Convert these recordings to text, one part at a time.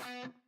ค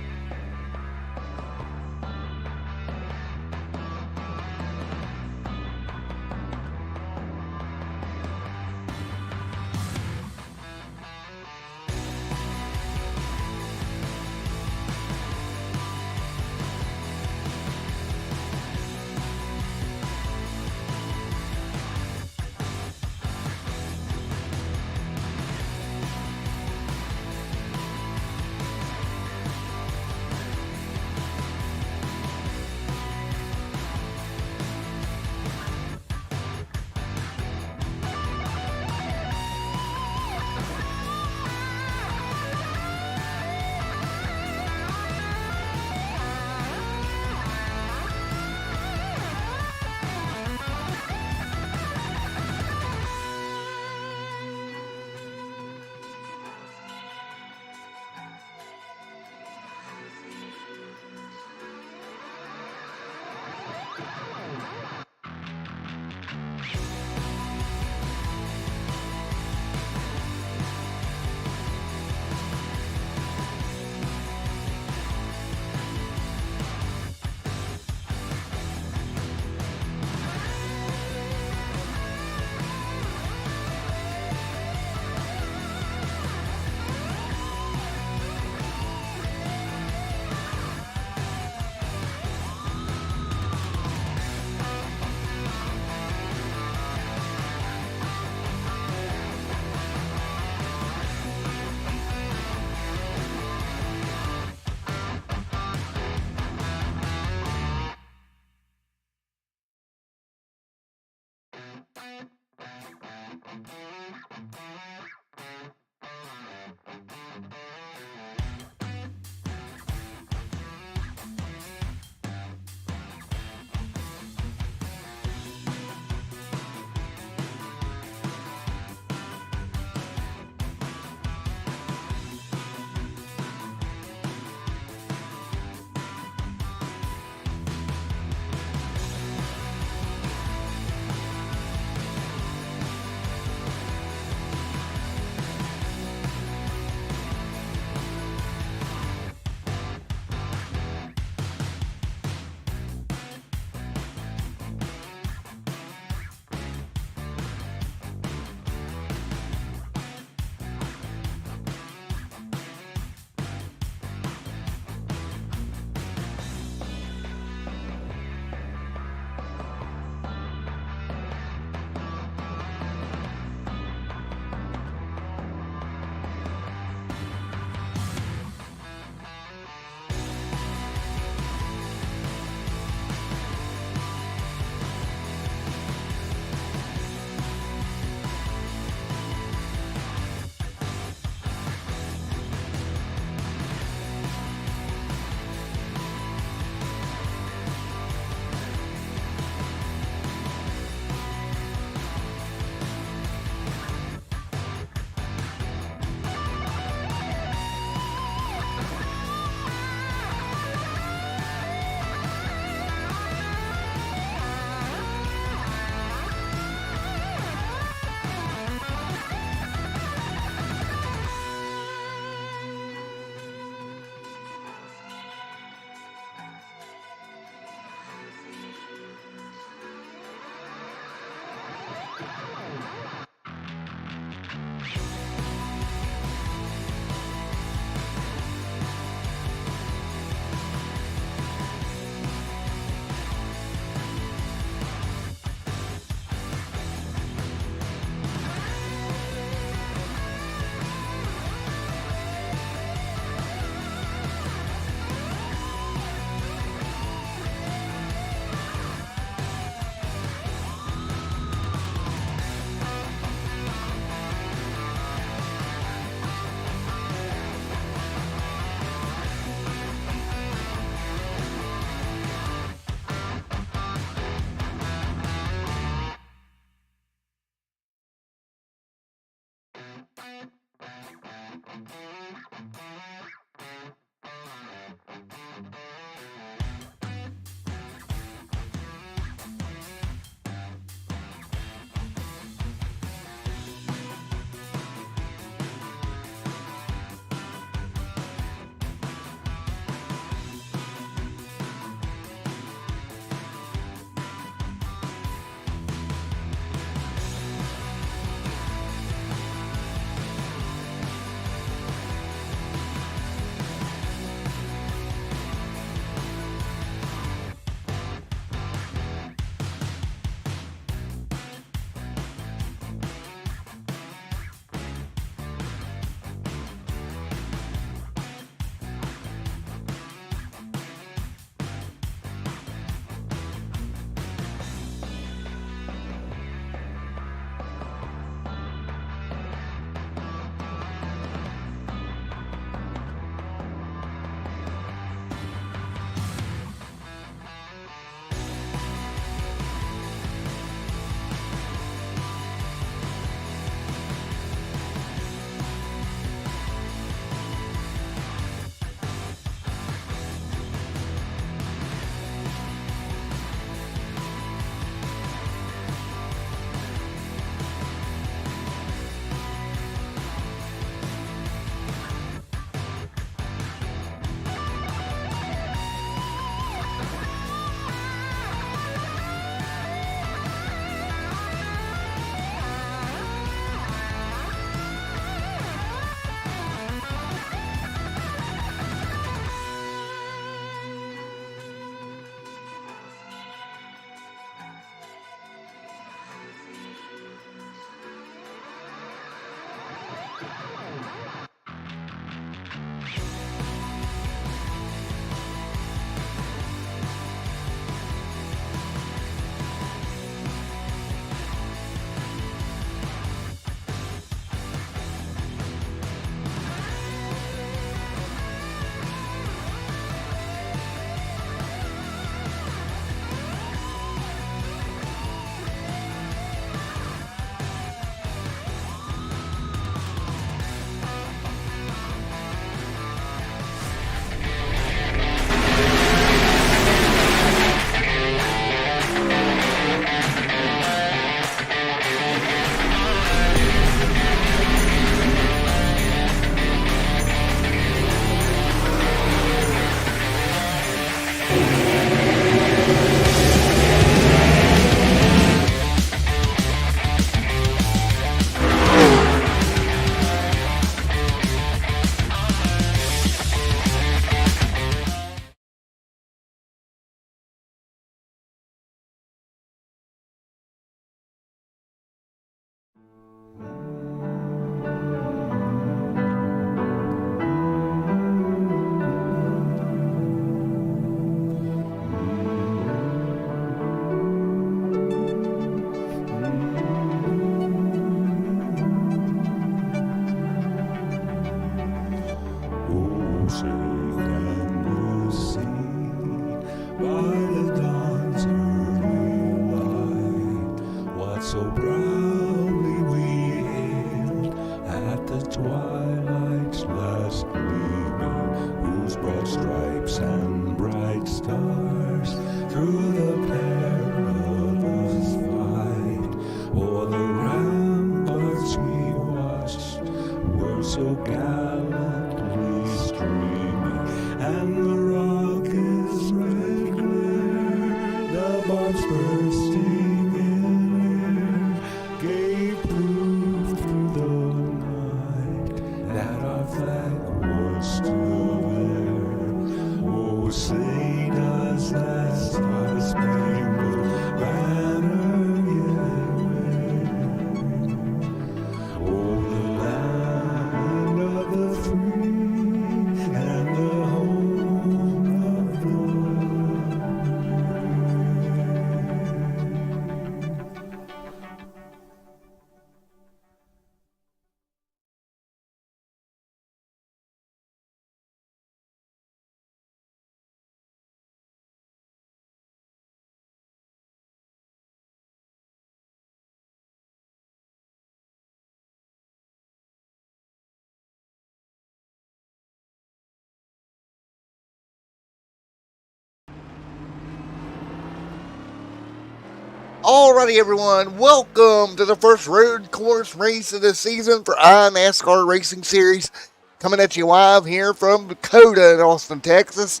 Alrighty, everyone, welcome to the first road course race of the season for iNASCAR Racing Series. Coming at you live here from Cota in Austin, Texas,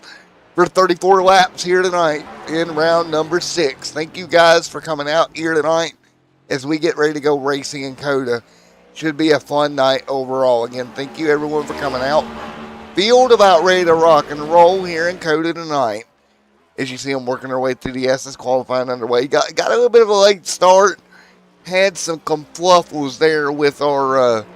for 34 laps here tonight in round number 6. Thank you guys for coming out here tonight as we get ready to go racing in Cota. Should be a fun night overall. Again, thank you everyone for coming out. Field about ready to rock and roll here in Cota tonight. As you see them working their way through the SS qualifying underway. Got a little bit of a late start. Had some confluffles there with our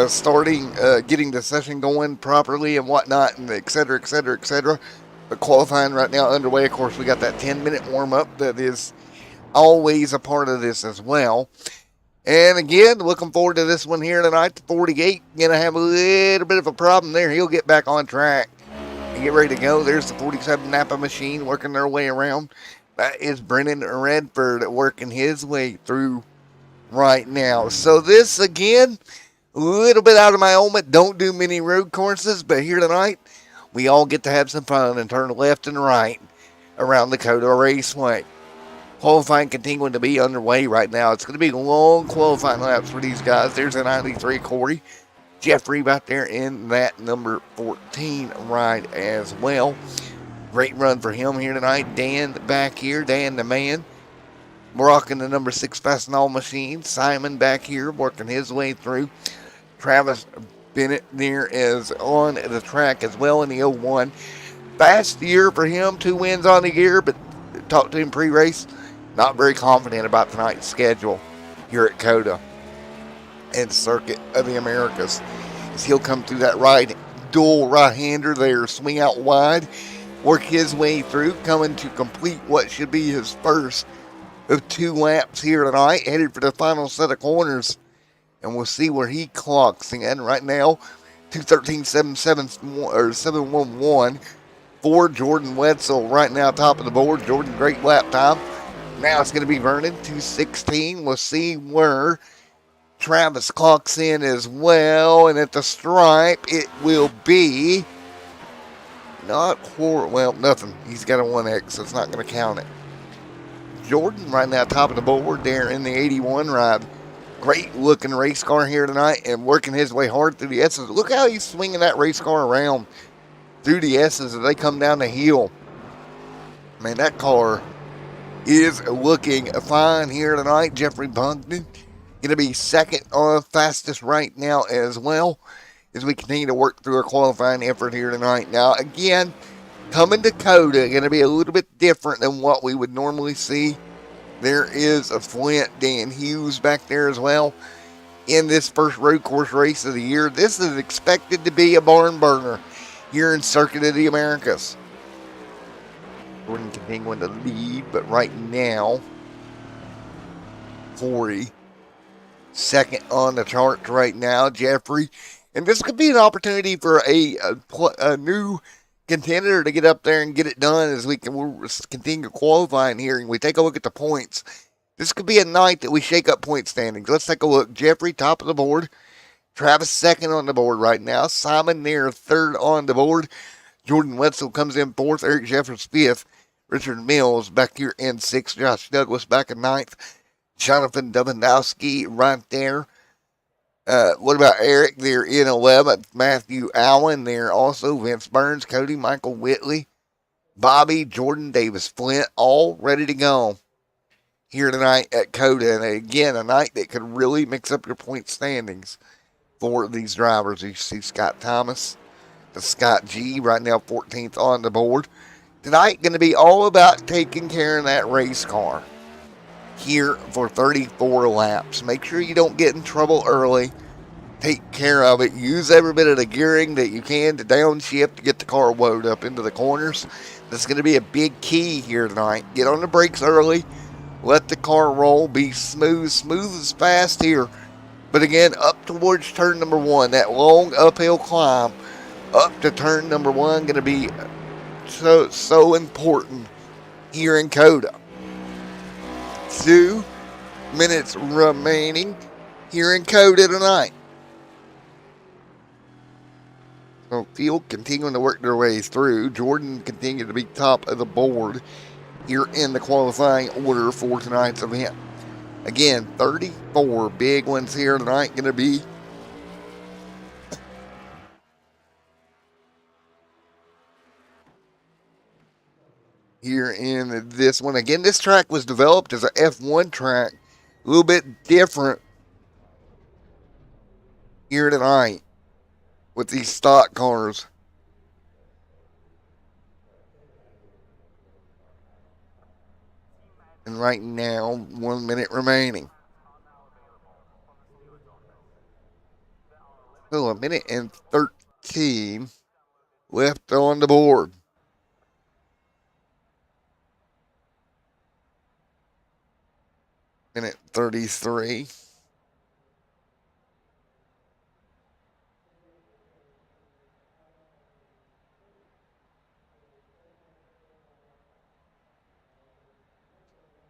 starting, getting the session going properly and whatnot, and et cetera, et cetera, et cetera. But qualifying right now underway. Of course, we got that 10-minute warm-up that is always a part of this as well. And again, looking forward to this one here tonight. The 48 going to have a little bit of a problem there. He'll get back on track and get ready to go. There's the 47 Napa machine working their way around. That is Brennan Redford working his way through right now. So this, again, a little bit out of my element. Don't do many road courses, but here tonight, we all get to have some fun and turn left and right around the Cota Raceway. Qualifying continuing to be underway right now. It's going to be long qualifying laps for these guys. There's a 93 Corey. Jeffrey back there in that number 14 ride as well. Great run for him here tonight. Dan back here. Dan the man. Rocking the number 6 Fastenal machine. Simon back here working his way through. Travis Bennett there is on the track as well in the 01. Fast year for him. 2 wins on the year, but talked to him pre-race. Not very confident about tonight's schedule here at Cota and Circuit of the Americas. As he'll come through that right dual right-hander there, swing out wide, work his way through, coming to complete what should be his first of 2 laps here tonight, headed for the final set of corners. And we'll see where he clocks in right now. 2:13.711 for Jordan Wetzel right now, top of the board. Jordan, great lap time. Now it's going to be Vernon, 2:16. We'll see where Travis clocks in as well. And at the stripe, it will be nothing. He's got a 1X, so it's not going to count it. Jordan right now, top of the board there in the 81 ride. Great looking race car here tonight and working his way hard through the S's. Look how he's swinging that race car around through the S's as they come down the hill. Man, that car is looking fine here tonight. Jeffrey Bogdan going to be second on fastest right now as well as we continue to work through our qualifying effort here tonight. Now, again, coming to Cota, going to be a little bit different than what we would normally see. There is a Flint, Dan Hughes back there as well in this first road course race of the year. This is expected to be a barn burner here in Circuit of the Americas. Jordan continuing to lead, but right now, Corey second on the charts right now, Jeffrey. And this could be an opportunity for a new contender to get up there and get it done as we'll continue qualifying here and we take a look at the points. This could be a night that we shake up point standings. Let's take a look. Jeffrey, top of the board. Travis, second on the board right now. Simon there, third on the board. Jordan Wetzel comes in fourth. Eric Jeffers, fifth. Richard Mills back here in 6th. Josh Douglas back in 9th. Jonathan Dubendowski right there. What about Eric there in 11th? Matthew Allen there also. Vince Burns, Cody, Michael Whitley, Bobby, Jordan Davis, Flint, all ready to go here tonight at Cota. And again, a night that could really mix up your point standings for these drivers. You see Scott Thomas, the Scott G right now 14th on the board. Tonight going to be all about taking care of that race car here for 34 laps. Make sure you don't get in trouble early. Take care of it. Use every bit of the gearing that you can to downshift to get the car woed up into the corners. That's going to be a big key here tonight. Get on the brakes early. Let the car roll. Be smooth as fast here. But again, up towards turn number 1. That long uphill climb up to turn number 1 going to be so important here in Cota. 2 minutes remaining here in Cota tonight. So field continuing to work their way through. Jordan continued to be top of the board here in the qualifying order for tonight's event. Again, 34 big ones here tonight. Going to be here in this one. Again, this track was developed as a F1 track, a little bit different here tonight with these stock cars. And right now, 1 minute remaining. So 1 minute and 13 left on the board. Minute 33.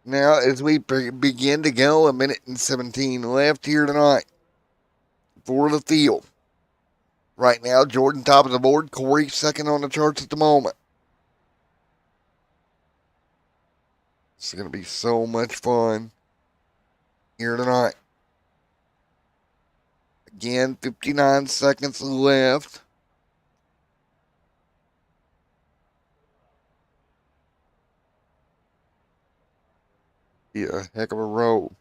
Now, as we begin to go, 1 minute and 17 left here tonight for the field. Right now, Jordan top of the board, Corey second on the charts at the moment. It's going to be so much fun here tonight. Again, 59 seconds left. Be a heck of a roll.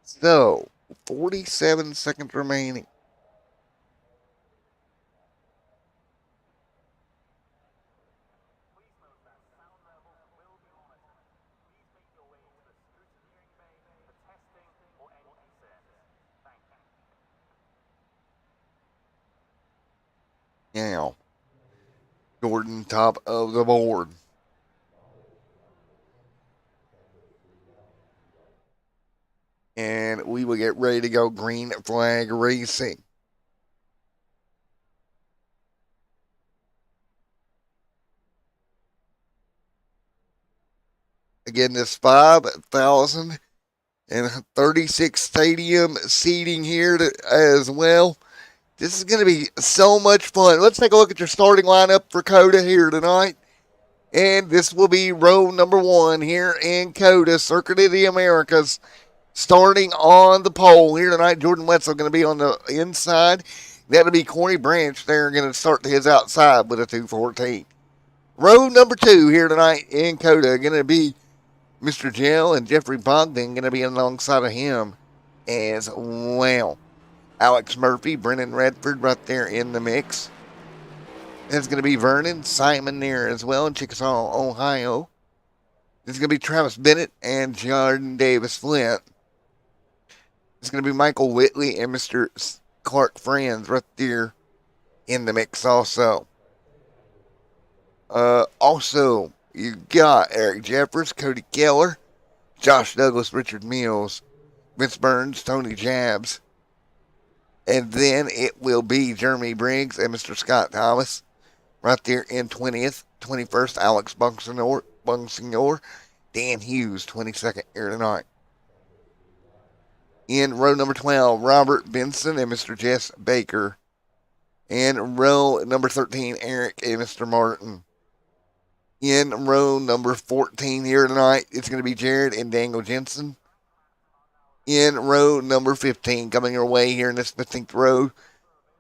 So, 47 seconds remaining. Now, Jordan top of the board. And we will get ready to go green flag racing. Again, this 5,036 stadium seating here as well. This is going to be so much fun. Let's take a look at your starting lineup for Cota here tonight. And this will be row number 1 here in Cota, Circuit of the Americas. Starting on the pole here tonight, Jordan Wetzel going to be on the inside. That'll be Corey Branch there going to start his outside with a 214. Row number 2 here tonight in Cota going to be Mr. Gell and Jeffrey Bogdan going to be alongside of him as well. Alex Murphy, Brennan Redford right there in the mix. There's going to be Vernon Simon there as well in Chickasaw, Ohio. There's going to be Travis Bennett and Jordan Davis Flint. There's going to be Michael Whitley and Mr. Clark Friends right there in the mix also. Also, you got Eric Jeffers, Cody Keller, Josh Douglas, Richard Mills, Vince Burns, Tony Jabs. And then it will be Jeremy Briggs and Mr. Scott Thomas right there in 20th. 21st, Alex Bungsignor, Dan Hughes, 22nd here tonight. In row number 12, Robert Benson and Mr. Jess Baker. In row number 13, Eric and Mr. Martin. In row number 14 here tonight, it's going to be Jared and Daniel Jensen. In row number 15, coming your way here in this 15th row,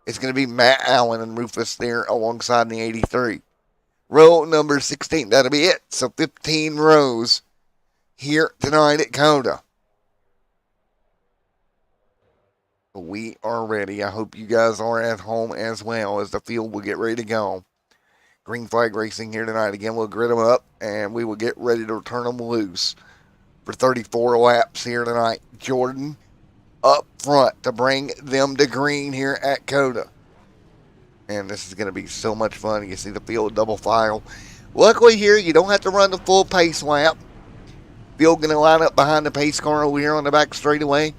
it's going to be Matt Allen and Rufus there alongside the 83. Row number 16, that'll be it. So 15 rows here tonight at Cota. We are ready. I hope you guys are at home as well as the field will get ready to go. Green flag racing here tonight. Again, we'll grid them up and we will get ready to turn them loose for 34 laps here tonight. Jordan up front to bring them to green here at Cota. And this is going to be so much fun. You see the field double file. Luckily here, you don't have to run the full pace lap. Field going to line up behind the pace car over here on the back straightaway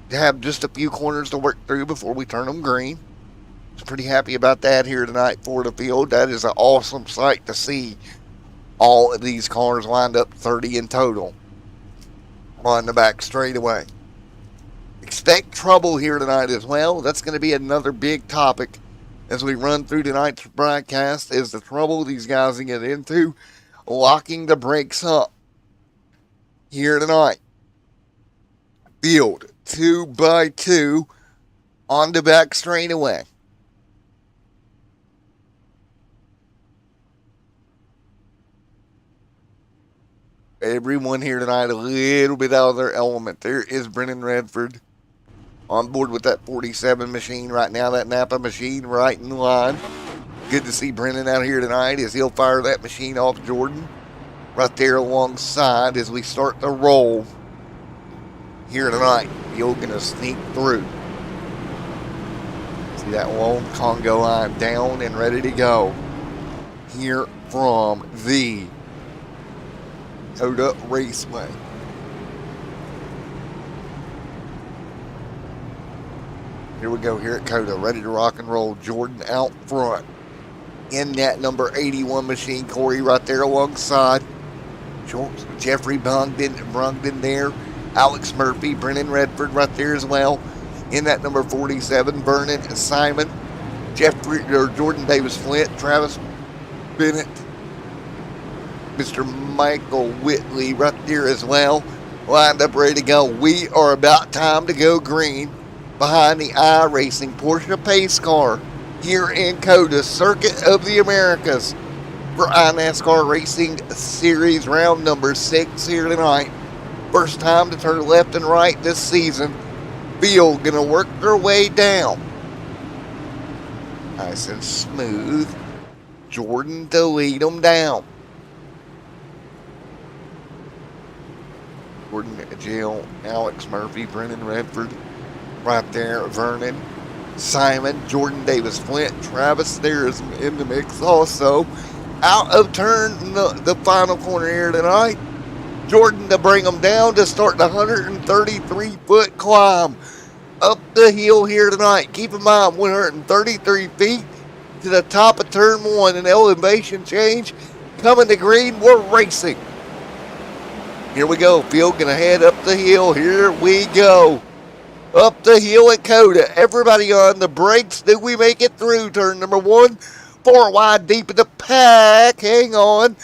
to have just a few corners to work through before we turn them green. I'm pretty happy about that here tonight for the field. That is an awesome sight to see all of these cars lined up 30 in total on the back straightaway. Expect trouble here tonight as well. That's going to be another big topic as we run through tonight's broadcast is the trouble these guys get into locking the brakes up here tonight. Field 2x2 on the back straightaway. Everyone here tonight a little bit out of their element. There is Brennan Redford on board with that 47 machine right now, that Napa machine right in line. Good to see Brennan out here tonight as he'll fire that machine off Jordan right there alongside as we start the roll here tonight. You're going to sneak through. See that long Congo line down and ready to go here from the Cota Raceway. Here we go here at Cota, ready to rock and roll. Jordan out front in that number 81 machine. Corey right there alongside. Jeffrey Brungden there. Alex Murphy, Brennan Redford right there as well. In that number 47, Vernon Simon, Jordan Davis Flint, Travis Bennett, Mr. Michael Whitley right there as well, lined up ready to go. We are about time to go green behind the iRacing Porsche pace car here in Cota, Circuit of the Americas for iNASCAR Racing Series round number 6 here tonight. First time to turn left and right this season. Field gonna work their way down. Nice and smooth. Jordan to lead them down. Jordan, Jill, Alex Murphy, Brennan Redford, right there, Vernon, Simon, Jordan Davis Flint, Travis there is in the mix also. Out of turn, the final corner here tonight. Jordan to bring them down to start the 133-foot climb up the hill here tonight. Keep in mind, 133 feet to the top of turn 1, an elevation change. Coming to green, we're racing. Here we go. Field gonna head up the hill. Here we go. Up the hill at Cota. Everybody on the brakes. Do we make it through turn number 1? 4 wide deep in the pack. Hang on.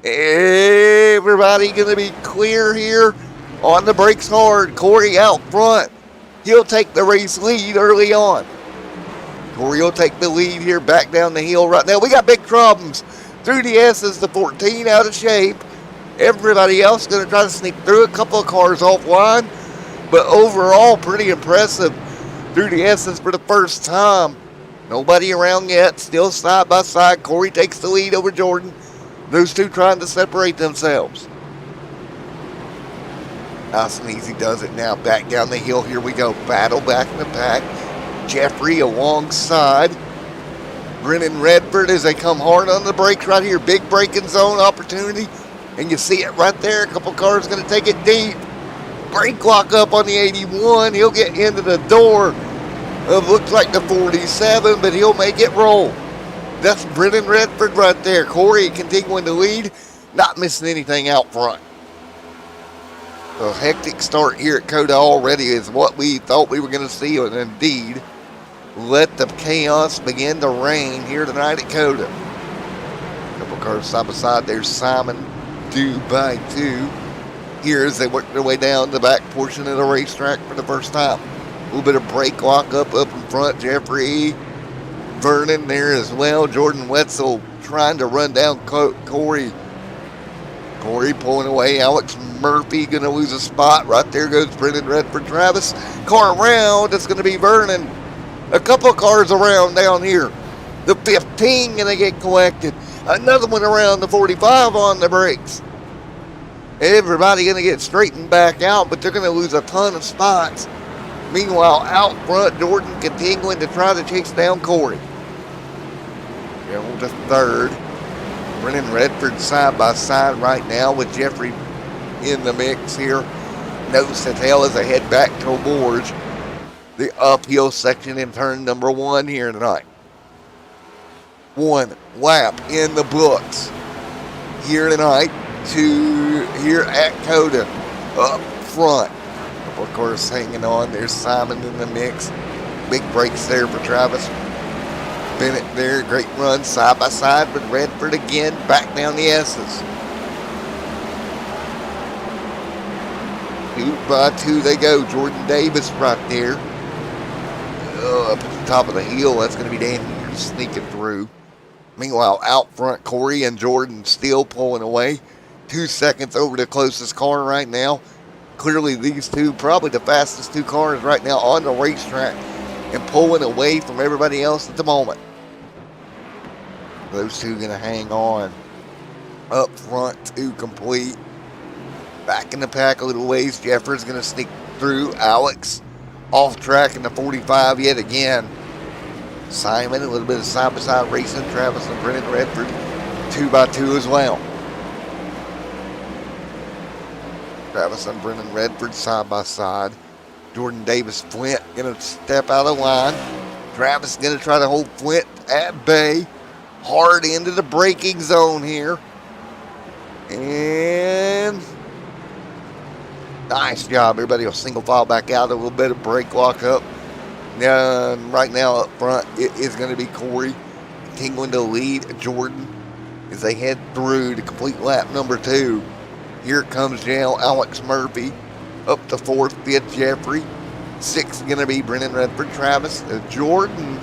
Everybody gonna be clear here. On the brakes hard. Corey out front. He'll take the race lead early on. Corey will take the lead here back down the hill right now. We got big problems. Through the S's, the 14 out of shape. Everybody else going to try to sneak through. A couple of cars offline. But overall, pretty impressive through the S's for the first time. Nobody around yet. Still side by side. Corey takes the lead over Jordan. Those two trying to separate themselves. Nice and easy does it now. Back down the hill. Here we go. Battle back in the pack. Jeffrey alongside Brennan Redford as they come hard on the brakes right here. Big braking zone opportunity. And you see it right there. A couple cars going to take it deep. Brake lock up on the 81. He'll get into the door of looks like the 47, but he'll make it roll. That's Brennan Redford right there. Corey continuing to lead. Not missing anything out front. A hectic start here at Cota already is what we thought we were going to see, and indeed, let the chaos begin to reign here tonight at Cota. A couple cars side by side. There's Simon, 2x2. Here as they work their way down the back portion of the racetrack for the first time. A little bit of brake lock up in front. Jeffrey Vernon there as well. Jordan Wetzel trying to run down Corey. Corey pulling away. Alex Murphy going to lose a spot. Right there goes Brennan Redford. Travis. Car around. It's going to be Vernon. A couple of cars around down here. The 15 going to get collected. Another one around the 45 on the brakes. Everybody going to get straightened back out, but they're going to lose a ton of spots. Meanwhile, out front, Jordan continuing to try to chase down Corey. Down to third. Brennan Redford side by side right now with Jeffrey in the mix here. Nose to tail as they head back towards the uphill section in turn number 1 here tonight. 1 lap in the books here tonight to here at Cota up front. Of course, hanging on. There's Simon in the mix. Big brakes there for Travis. Bennett there, great run side by side with Redford again, back down the S's. 2 by 2 they go. Jordan Davis right there. Up at the top of the hill, that's going to be Danny sneaking through. Meanwhile, out front, Corey and Jordan still pulling away. 2 seconds over the closest car right now. Clearly these two, probably the fastest 2 cars right now on the racetrack and pulling away from everybody else at the moment. Those two going to hang on up front to complete. Back in the pack a little ways. Jeffers going to sneak through. Alex off track in the 45 yet again. Simon, a little bit of side-by-side racing. Travis and Brennan Redford, 2 by 2 as well. Travis and Brennan Redford side by side. Jordan Davis Flint going to step out of line. Travis going to try to hold Flint at bay. Hard into the braking zone here. And nice job. Everybody will single file back out. A little bit of brake lock up. Right now up front, it is going to be Corey continuing to lead Jordan as they head through to complete lap number 2. Here comes Jail Alex Murphy. Up to 4th, 5th Jeffrey. 6th going to be Brennan Redford. Travis, Jordan,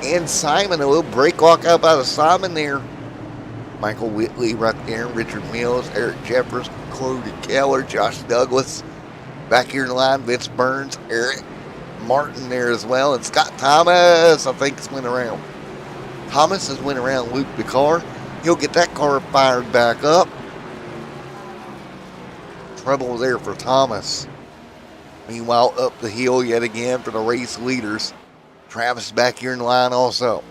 and Simon. A little brake lock up out of Simon there. Michael Whitley right there. Richard Mills, Eric Jeffers, Cody Keller, Josh Douglas. Back here in the line, Vince Burns, Eric Martin there as well, and Scott Thomas, I think, has went around. Thomas has went around Luke the car. He'll get that car fired back up. Trouble there for Thomas. Meanwhile, up the hill yet again for the race leaders. Travis back here in the line also.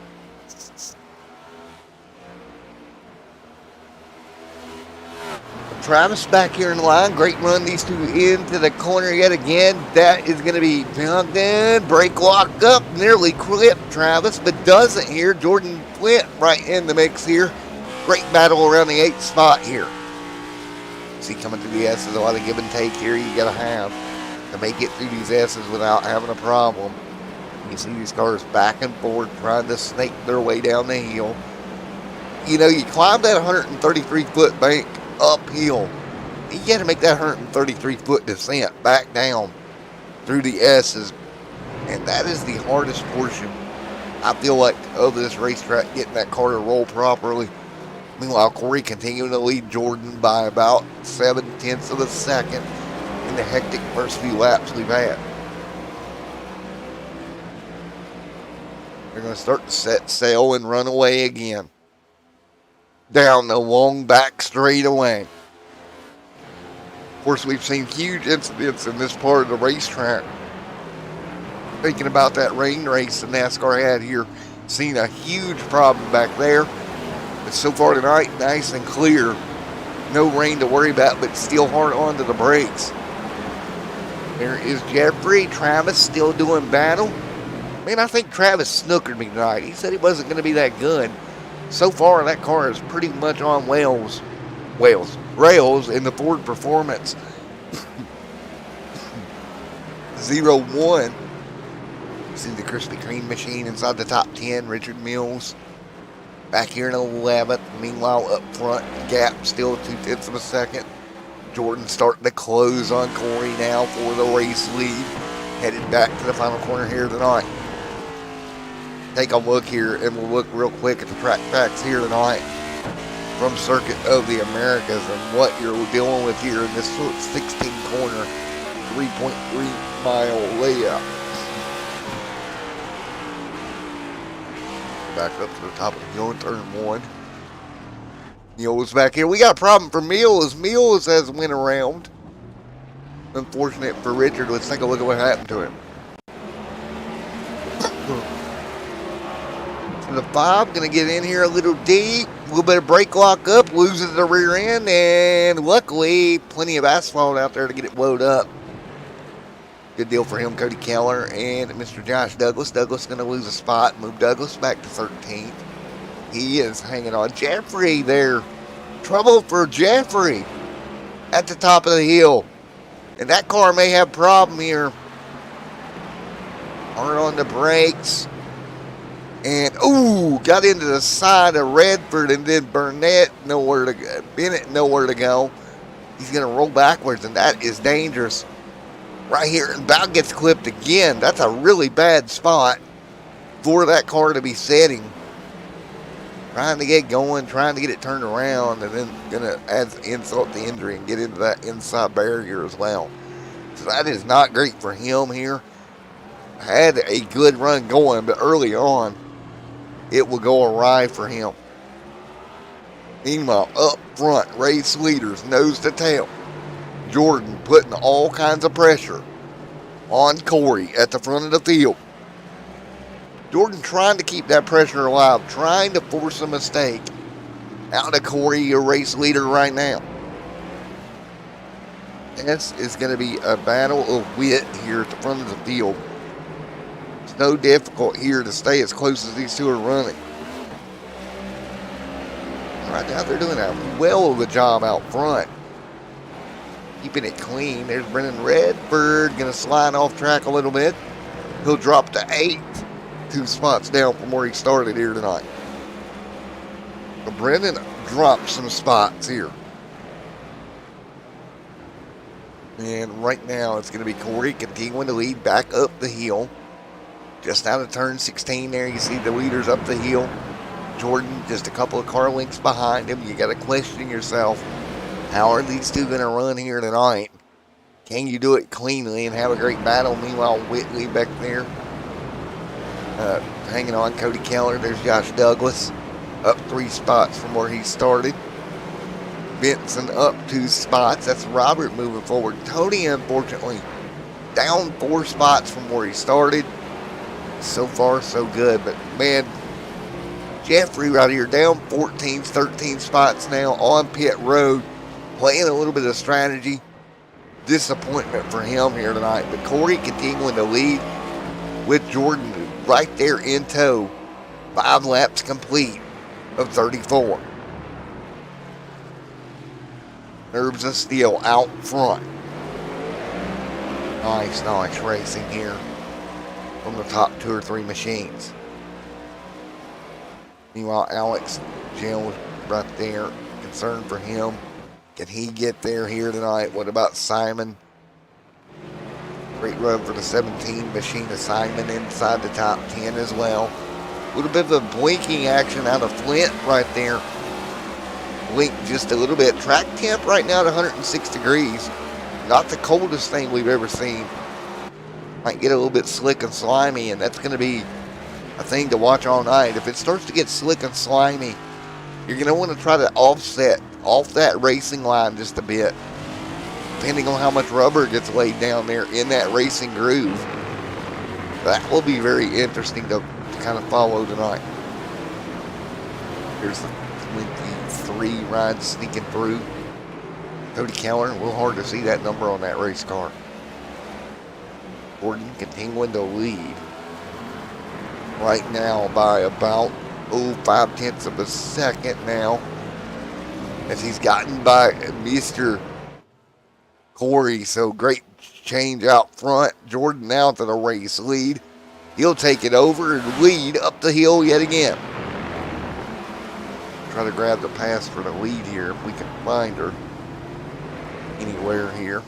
Travis back here in the line. Great run, these two into the corner yet again. That is going to be Duncan. Brake lock up. Nearly clipped Travis, but doesn't here. Jordan Flint right in the mix here. Great battle around the 8th spot here. See, coming through the S's, a lot of give and take here you got to have to make it through these S's without having a problem. You see these cars back and forth trying to snake their way down the hill. You know, you climb that 133-foot bank uphill. You got to make that 133-foot descent back down through the S's. And that is the hardest portion, I feel like, of this racetrack, getting that car to roll properly. Meanwhile, Corey continuing to lead Jordan by about 0.7 of a second in the hectic first few laps we've had. They're going to start to set sail and run away again. Down the long back straightaway. Of course, we've seen huge incidents in this part of the racetrack. Thinking about that rain race the NASCAR had here, seen a huge problem back there. But so far tonight, nice and clear. No rain to worry about, but still hard onto the brakes. There is Jeffrey. Travis still doing battle. Man, I think Travis snookered me tonight. He said he wasn't going to be that good. So far, that car is pretty much on rails in the Ford Performance 01. See the Krispy Kreme machine inside the top 10. Richard Mills back here in 11th. Meanwhile, up front, gap still 0.2 of a second. Jordan starting to close on Corey now for the race lead. Headed back to the final corner here tonight. Take a look here, and we'll look real quick at the track facts here tonight from Circuit of the Americas and what you're dealing with here in this 16-corner, 3.3-mile layout. Back up to the top of the hill in turn 1. Mills back here. We got a problem for Mills. Mills has went around. Unfortunate for Richard. Let's take a look at what happened to him. The 5 going to get in here a little deep. A little bit of brake lock up. Loses the rear end. And luckily, plenty of asphalt out there to get it blowed up. Good deal for him, Cody Keller and Mr. Josh Douglas. Douglas going to lose a spot. Move Douglas back to 13th. He is hanging on. Jeffrey there. Trouble for Jeffrey at the top of the hill. And that car may have a problem here. Hard on the brakes. And, ooh, got into the side of Redford, and then Bennett nowhere to go. He's going to roll backwards, and that is dangerous. Right here, and about gets clipped again. That's a really bad spot for that car to be setting. Trying to get going, trying to get it turned around, and then going to add insult to injury and get into that inside barrier as well. So that is not great for him here. Had a good run going, but early on, it will go awry for him. Meanwhile, up front, race leaders, nose to tail. Jordan putting all kinds of pressure on Corey at the front of the field. Jordan trying to keep that pressure alive, trying to force a mistake out of Corey, your race leader right now. This is going to be a battle of wit here at the front of the field. It's no difficult here to stay as close as these two are running. Right now they're doing a well of a job out front. Keeping it clean. There's Brennan Redford going to slide off track a little bit. He'll drop to 8th. 2 spots down from where he started here tonight. But Brennan dropped some spots here. And right now it's going to be Corey continuing to lead back up the hill. Just out of turn 16 there, you see the leaders up the hill. Jordan just a couple of car lengths behind him. You got to question yourself. How are these two going to run here tonight? Can you do it cleanly and have a great battle? Meanwhile, Whitley back there hanging on. Cody Keller. There's Josh Douglas up 3 spots from where he started. Benson up 2 spots. That's Robert moving forward. Tony, unfortunately, down 4 spots from where he started. So far, so good. But, man, Jeffrey right here down 14, 13 spots now on pit road. Playing a little bit of strategy. Disappointment for him here tonight. But Corey continuing to lead with Jordan right there in tow. 5 laps complete of 34. Nerves of Steel out front. Nice racing here from the top 2 or 3 machines. Meanwhile, Alex Jill right there. Concern for him. Can he get there here tonight? What about Simon? Great run for the 17 machine of Simon inside the top 10 as well. A little bit of a blinking action out of Flint right there. Blink just a little bit. Track temp right now at 106 degrees. Not the coldest thing we've ever seen. Might get a little bit slick and slimy, and that's going to be a thing to watch all night. If it starts to get slick and slimy, you're going to want to try to offset off that racing line just a bit, depending on how much rubber gets laid down there in that racing groove. That will be very interesting to kind of follow tonight. Here's the 23 ride sneaking through. Cody Keller, a little hard to see that number on that race car. Gordon continuing to lead right now by about 5/10 of a second now, as he's gotten by Mr. Corey. So great change out front. Jordan now to the race lead. He'll take it over and lead up the hill yet again. Try to grab the pass for the lead here if we can find her anywhere here.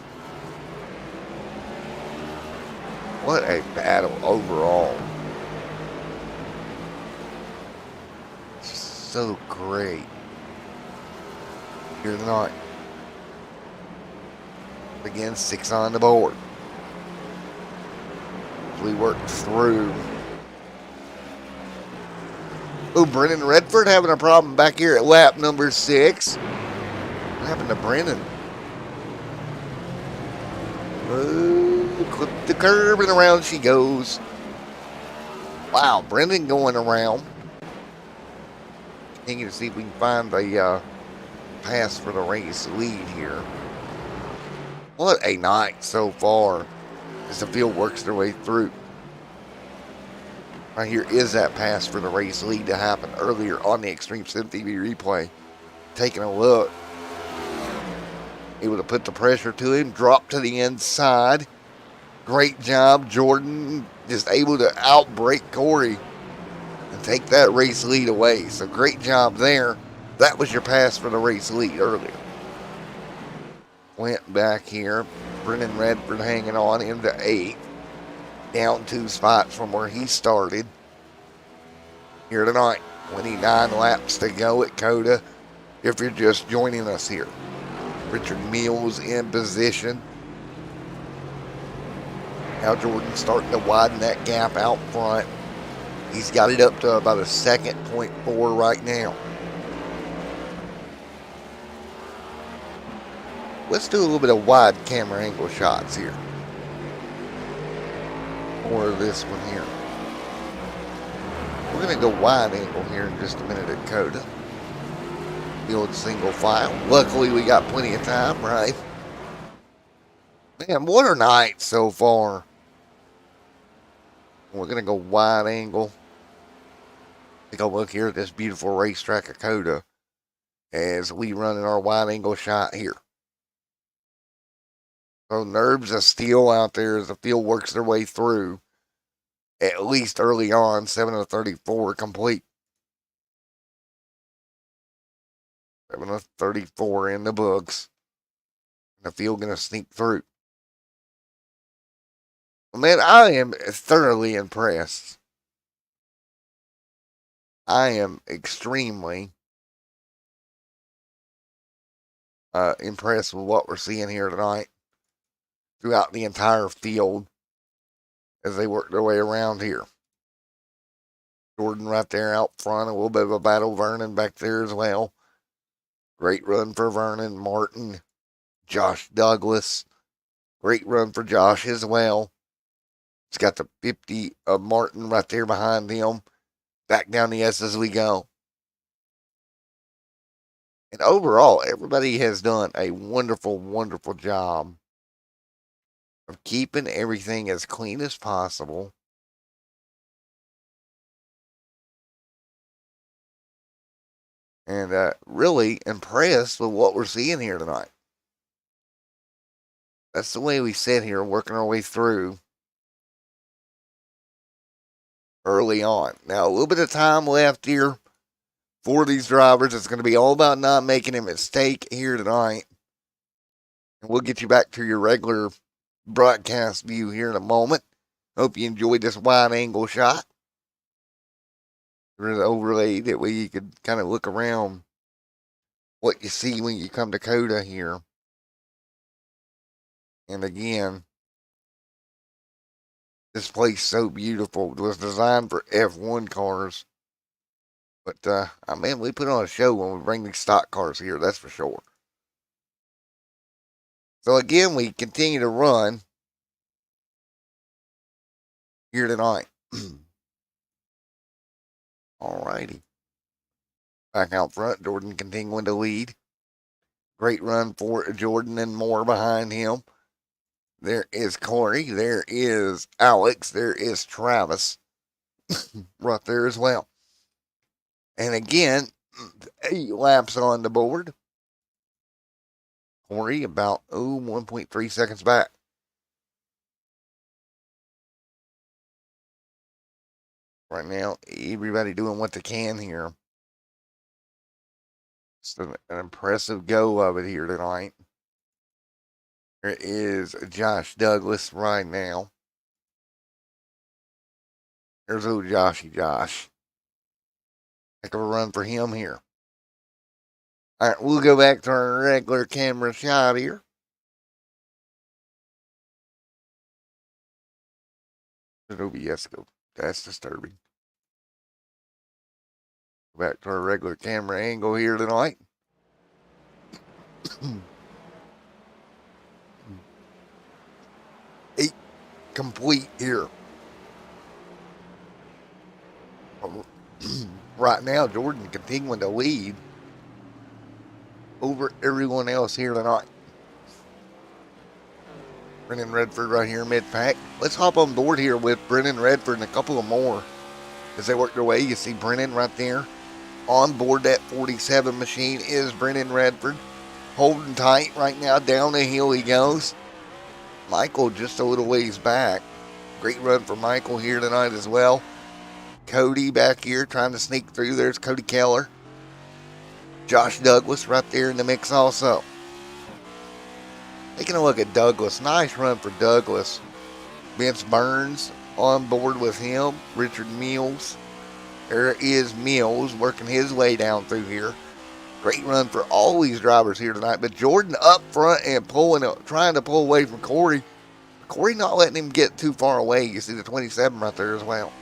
What a battle overall. So great here tonight. Again, 6 on the board. We work through. Oh, Brennan Redford having a problem back here at lap number 6. What happened to Brennan? Oh, clip the curb and around she goes. Wow, Brennan going around. Continue to see if we can find the pass for the race lead here. What a night so far as the field works their way through. Right here is that pass for the race lead to happen earlier on the Extreme Sim TV replay. Taking a look. Able to put the pressure to him. Drop to the inside. Great job. Jordan just able to outbrake Corey and take that race lead away. So great job there. That was your pass for the race lead earlier. Went back here. Brennan Redford hanging on into 8th. Down 2 spots from where he started here tonight. 29 laps to go at Cota if you're just joining us here. Richard Mills in position. Now Jordan's starting to widen that gap out front. He's got it up to about a 2.4 right now. Let's do a little bit of wide camera angle shots here. Or this one here. We're going to go wide angle here in just a minute at Cota. Field single file. Luckily, we got plenty of time, right? Man, what a night so far. We're going to go wide angle. Take a look here at this beautiful racetrack at Cota as we run in our wide angle shot here. So nerves of steel out there as the field works their way through. At least early on, 7 of 34 complete. 7 of 34 in the books. And the field going to sneak through. Man, I am thoroughly impressed. I am extremely impressed with what we're seeing here tonight throughout the entire field as they work their way around here. Jordan right there out front, a little bit of a battle. Vernon back there as well. Great run for Vernon. Martin, Josh Douglas. Great run for Josh as well. He's got the 50 of Martin right there behind him. Back down the S as we go. And overall, everybody has done a wonderful, wonderful job of keeping everything as clean as possible. And really impressed with what we're seeing here tonight. That's the way we sit here working our way through early on. Now, a little bit of time left here for these drivers. It's going to be all about not making a mistake here tonight. And we'll get you back to your regular broadcast view here in a moment. Hope you enjoyed this wide angle shot. There's an overlay that way you could kind of look around what you see when you come to Cota here. And again, this place so beautiful. It was designed for F1 cars. But, I mean, we put on a show when we bring these stock cars here, that's for sure. So, again, we continue to run here tonight. Alrighty. Back out front, Jordan continuing to lead. Great run for Jordan and more behind him. There is Corey. There is Alex. There is Travis. Right there as well. And again, 8 laps on the board. Corey about 1.3 seconds back. Right now, everybody doing what they can here. It's an impressive go of it here tonight. There is Josh Douglas right now. There's old Joshy Josh. Heck of a run for him here. All right, we'll go back to our regular camera shot here. There's OBS go. That's disturbing. Go back to our regular camera angle here tonight. 8 complete here. Right now, Jordan continuing to lead over everyone else here tonight. Brennan Redford right here mid-pack. Let's hop on board here with Brennan Redford and a couple of more as they work their way. You see Brennan right there. On board that 47 machine is Brennan Redford. Holding tight right now. Down the hill he goes. Michael just a little ways back. Great run for Michael here tonight as well. Cody back here trying to sneak through. There's Cody Keller. Josh Douglas right there in the mix also. Taking a look at Douglas. Nice run for Douglas. Vince Burns on board with him. Richard Mills. There is Mills working his way down through here. Great run for all these drivers here tonight. But Jordan up front and trying to pull away from Corey. Corey not letting him get too far away. You see the 27 right there as well.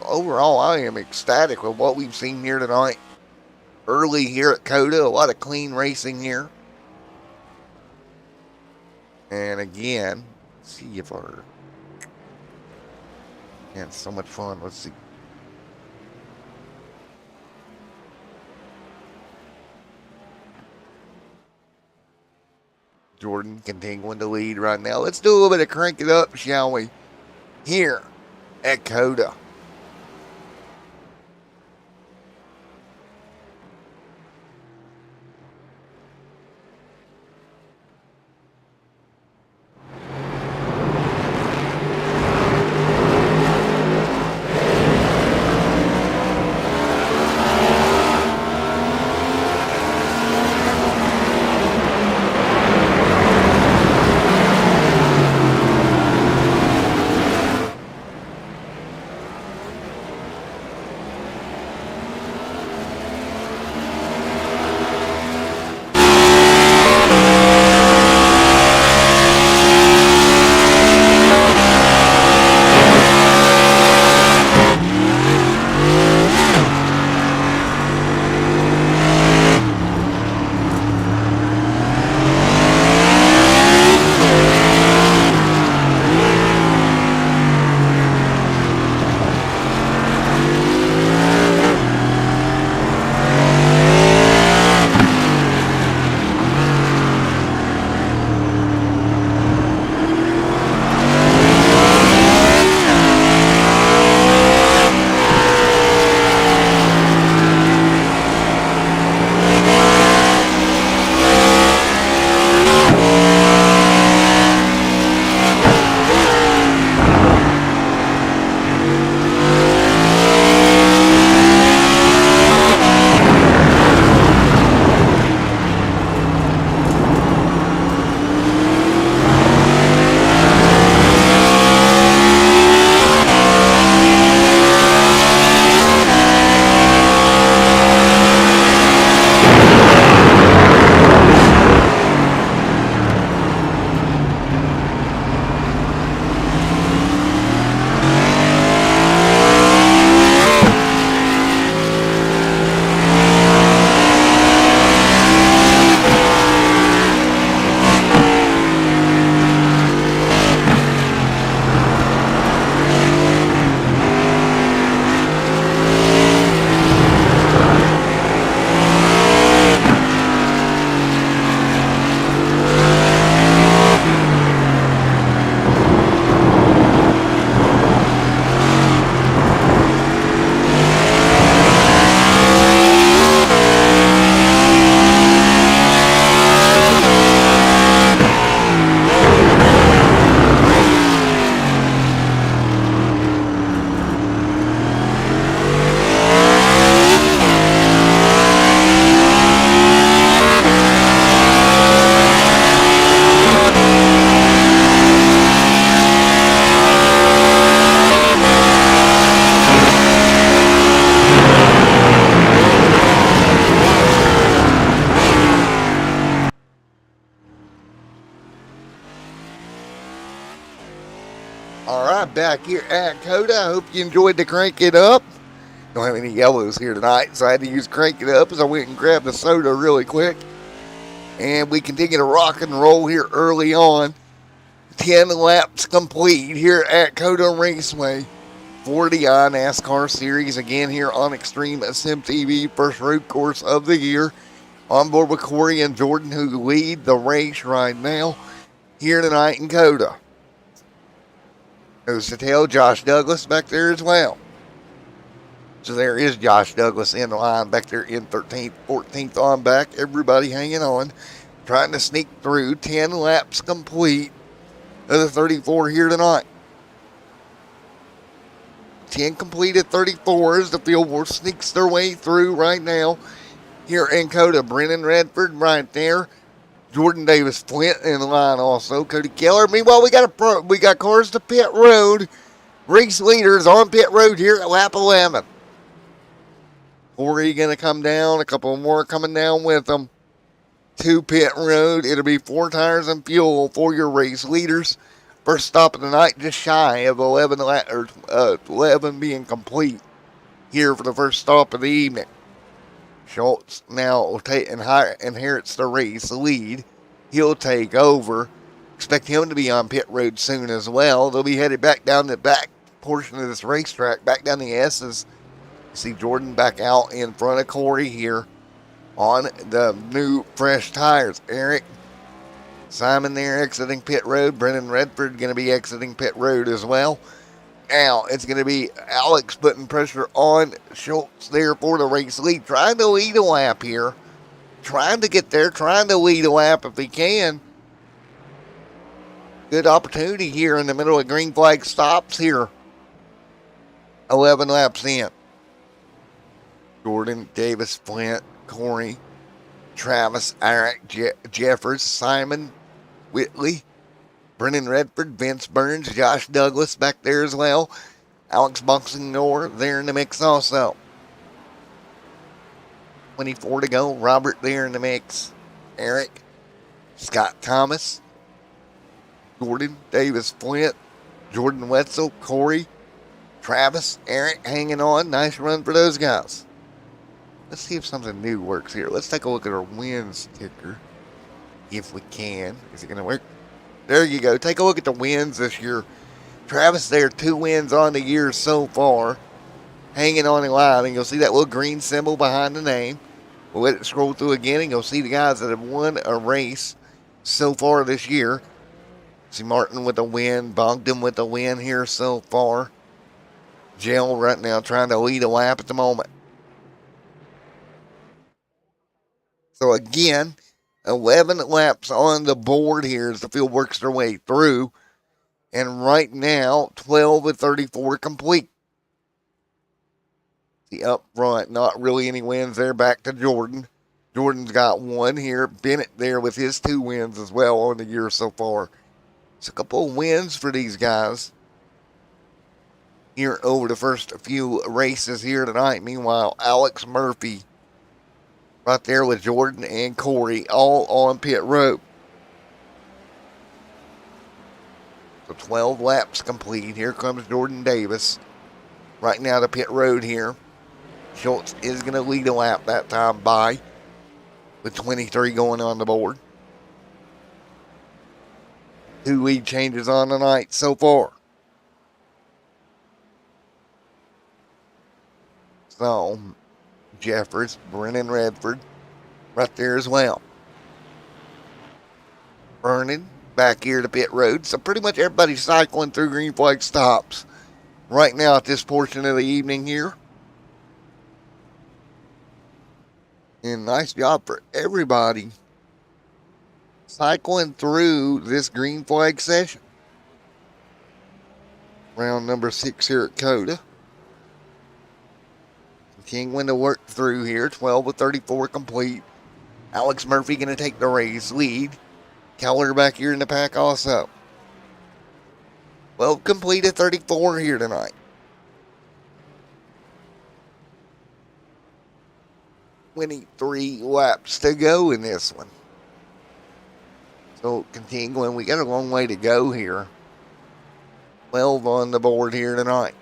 Overall, I am ecstatic with what we've seen here tonight. Early here at Cota, a lot of clean racing here. And again, let's see if our... Yeah, it's so much fun. Let's see. Jordan continuing to lead right now. Let's do a little bit of crank it up, shall we? Here at Cota. All right, back here at Cota. I hope you enjoyed the Crank It Up. Don't have any yellows here tonight, so I had to use Crank It Up as I went and grabbed the soda really quick. And we continue to rock and roll here early on. 10 laps complete here at Cota Raceway for the iNASCAR Series. Again here on Extreme Sim TV, first road course of the year. On board with Corey and Jordan, who lead the race right now here tonight in Cota. Goes to tail Josh Douglas back there as well. So there is Josh Douglas in the line back there in 13th, 14th on back. Everybody hanging on, trying to sneak through. 10 laps complete of the 34 here tonight. 10 completed 34s. The field will sneaks their way through right now. Here in Cota, Brennan Redford right there. Jordan Davis Flint in the line also. Cody Keller. Meanwhile, we got cars to pit road. Race leaders on pit road here at lap 11. Corey going to come down. A couple more coming down with them to pit road. It'll be 4 tires and fuel for your race leaders. First stop of the night, just shy of 11 being complete here for the first stop of the evening. Schultz now will inherits the race lead. He'll take over. Expect him to be on pit road soon as well. They'll be headed back down the back portion of this racetrack, back down the S's. You see Jordan back out in front of Corey here on the new fresh tires. Eric Simon there exiting pit road. Brennan Redford going to be exiting pit road as well. Now it's going to be Alex putting pressure on Schultz there for the race lead. Trying to lead a lap here. Trying to get there. Trying to lead a lap if he can. Good opportunity here in the middle of green flag stops here. 11 laps in. Jordan, Davis, Flint, Corey, Travis, Eric, Jeffers, Simon, Whitley, Brennan Redford, Vince Burns, Josh Douglas back there as well. Alex Boxignor there in the mix also. 24 to go. Robert there in the mix. Eric, Scott Thomas, Jordan, Davis Flint, Jordan Wetzel, Corey, Travis, Eric hanging on. Nice run for those guys. Let's see if something new works here. Let's take a look at our wins ticker. If we can. Is it going to work? There you go. Take a look at the wins this year. Travis there, 2 wins on the year so far. Hanging on the line. And you'll see that little green symbol behind the name. We'll let it scroll through again. And you'll see the guys that have won a race so far this year. See Martin with a win. Bogdan with a win here so far. Jill right now trying to lead a lap at the moment. So again, 11 laps on the board here as the field works their way through. And right now, 12 of 34 complete. The up front, not really any wins there. Back to Jordan. Jordan's got 1 here. Bennett there with his 2 wins as well on the year so far. It's a couple of wins for these guys here over the first few races here tonight. Meanwhile, Alex Murphy right there with Jordan and Corey all on pit road. So 12 laps complete. Here comes Jordan Davis. Right now to pit road here. Schultz is going to lead a lap that time by with 23 going on the board. 2 lead changes on the night so far. So Jeffers, Brennan Redford, right there as well. Vernon back here to pit road. So pretty much everybody's cycling through green flag stops right now at this portion of the evening here. And nice job for everybody cycling through this green flag session. Round number 6 here at Cota. Continuing to work through here. 12 of 34 complete. Alex Murphy going to take the race lead. Keller back here in the pack also. 12 completed 34 here tonight. 23 laps to go in this one. So continuing, we got a long way to go here. 12 on the board here tonight.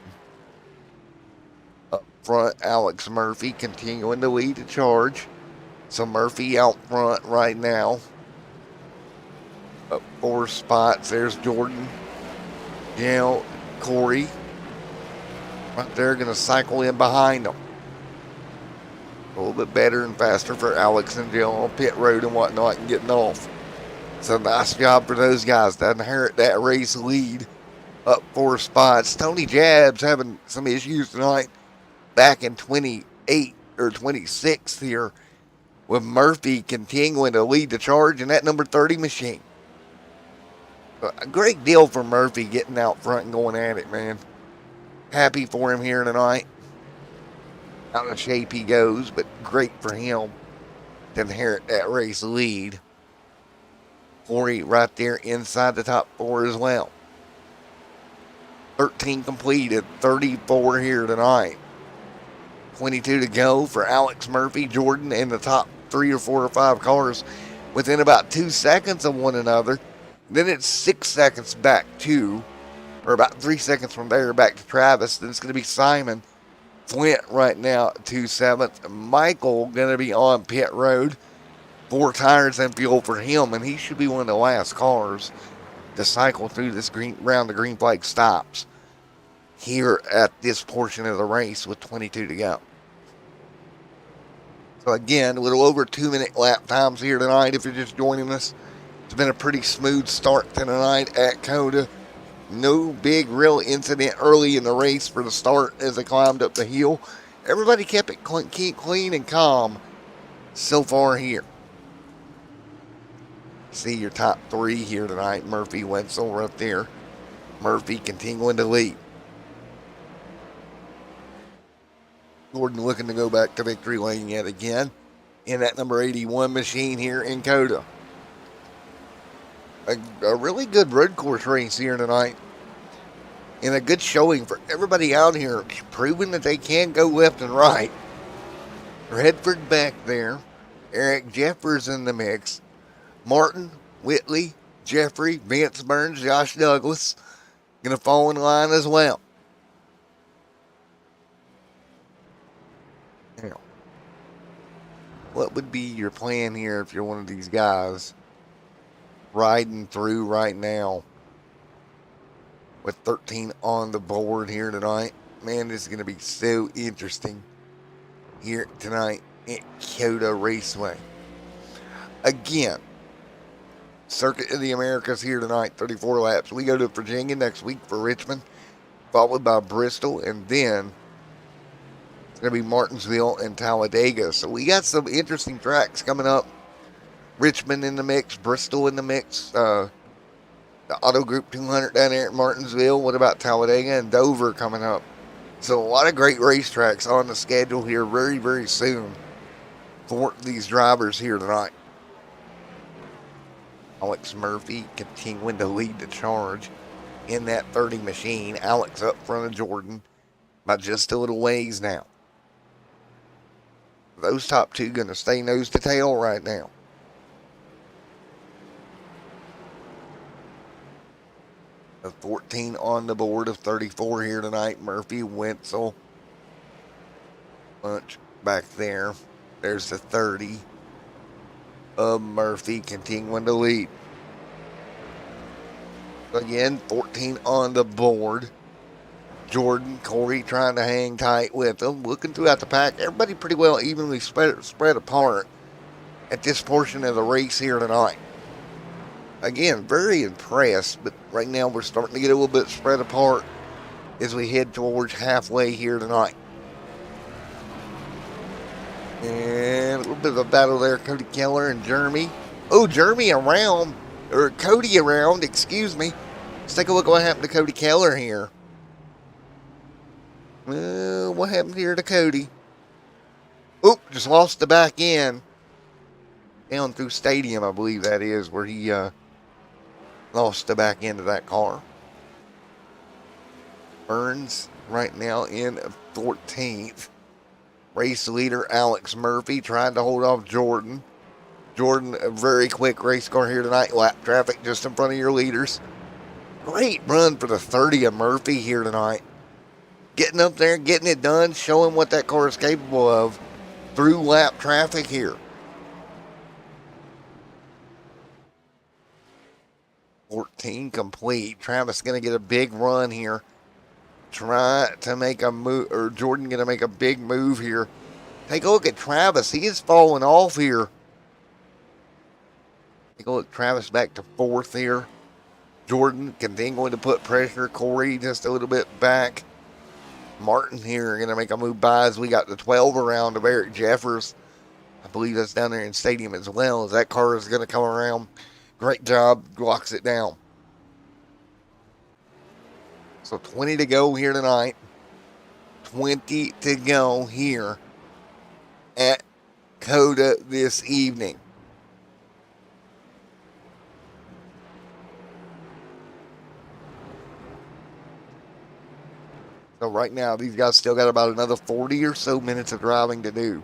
Up front, Alex Murphy continuing to lead the charge. So Murphy out front right now. Up 4 spots. There's Jordan, Jill, Corey. Right there, going to cycle in behind them. A little bit better and faster for Alex and Jill on pit road and whatnot and getting off. So nice job for those guys to inherit that race lead. Up 4 spots. Tony Jabs having some issues tonight. Back in 28 or 26th here. With Murphy continuing to lead the charge in that number 30 machine. A great deal for Murphy getting out front and going at it, man. Happy for him here tonight. Out of shape he goes, but great for him to inherit that race lead. Corey right there inside the top 4 as well. 13 completed, 34 here tonight. 22 to go for Alex Murphy, Jordan, and the top 3 or 4 or 5 cars within about 2 seconds of one another. Then it's 6 seconds back to, or about 3 seconds from there back to Travis. Then it's going to be Simon Flint right now to 7th. Michael going to be on pit road. 4 tires and fuel for him, and he should be one of the last cars to cycle through this round the green flag stops here at this portion of the race with 22 to go. So again, a little over 2-minute lap times here tonight if you're just joining us. It's been a pretty smooth start tonight at Cota. No big real incident early in the race for the start as they climbed up the hill. Everybody kept it clean and calm so far here. See your top 3 here tonight. Murphy, Wenzel right there. Murphy continuing to lead. Gordon looking to go back to victory lane yet again in that number 81 machine here in Cota. A really good road course race here tonight. And a good showing for everybody out here, proving that they can go left and right. Redford back there. Eric Jeffers in the mix. Martin, Whitley, Jeffrey, Vince Burns, Josh Douglas going to fall in line as well. Now, what would be your plan here if you're one of these guys riding through right now with 13 on the board here tonight? Man, this is going to be so interesting here tonight at Cota Raceway. Again, Circuit of the Americas here tonight, 34 laps. We go to Virginia next week for Richmond, followed by Bristol, and then it's going to be Martinsville and Talladega. So we got some interesting tracks coming up. Richmond in the mix, Bristol in the mix, the Auto Group 200 down there at Martinsville. What about Talladega and Dover coming up? So a lot of great racetracks on the schedule here very, very soon for these drivers here tonight. Alex Murphy continuing to lead the charge in that 30 machine. Alex up front of Jordan by just a little ways now. Those top 2 going to stay nose to tail right now. A 14 on the board of 34 here tonight. Murphy, Wenzel, Bunch back there. There's the 30 of Murphy continuing to lead. Again, 14 on the board. Jordan, Corey trying to hang tight with them. Looking throughout the pack, everybody pretty well evenly spread apart at this portion of the race here tonight. Again, very impressed, but right now we're starting to get a little bit spread apart as we head towards halfway here tonight. And a little bit of a battle there, Cody Keller and Jeremy. Oh, Jeremy around, or Cody around, excuse me. Let's take a look at what happened to Cody Keller here. What happened here to Cody? Oop, just lost the back end. Down through Stadium, I believe that is, where he lost the back end of that car. Burns right now in 14th. Race leader Alex Murphy trying to hold off Jordan. Jordan, a very quick race car here tonight. Lap traffic just in front of your leaders. Great run for the 30 of Murphy here tonight. Getting up there, getting it done, showing what that car is capable of through lap traffic here. 14 complete. Travis going to get a big run here. Try to make a move, or Jordan going to make a big move here. Take a look at Travis. He is falling off here. Take a look, Travis back to 4th here. Jordan continuing to put pressure. Corey just a little bit back. Martin here going to make a move by as we got the 12 around of Eric Jeffers. I believe that's down there in Stadium as well, as that car is going to come around. Great job, locks it down. So 20 to go here tonight 20 to go here at Cota this evening. So right now, these guys still got about another 40 or so minutes of driving to do.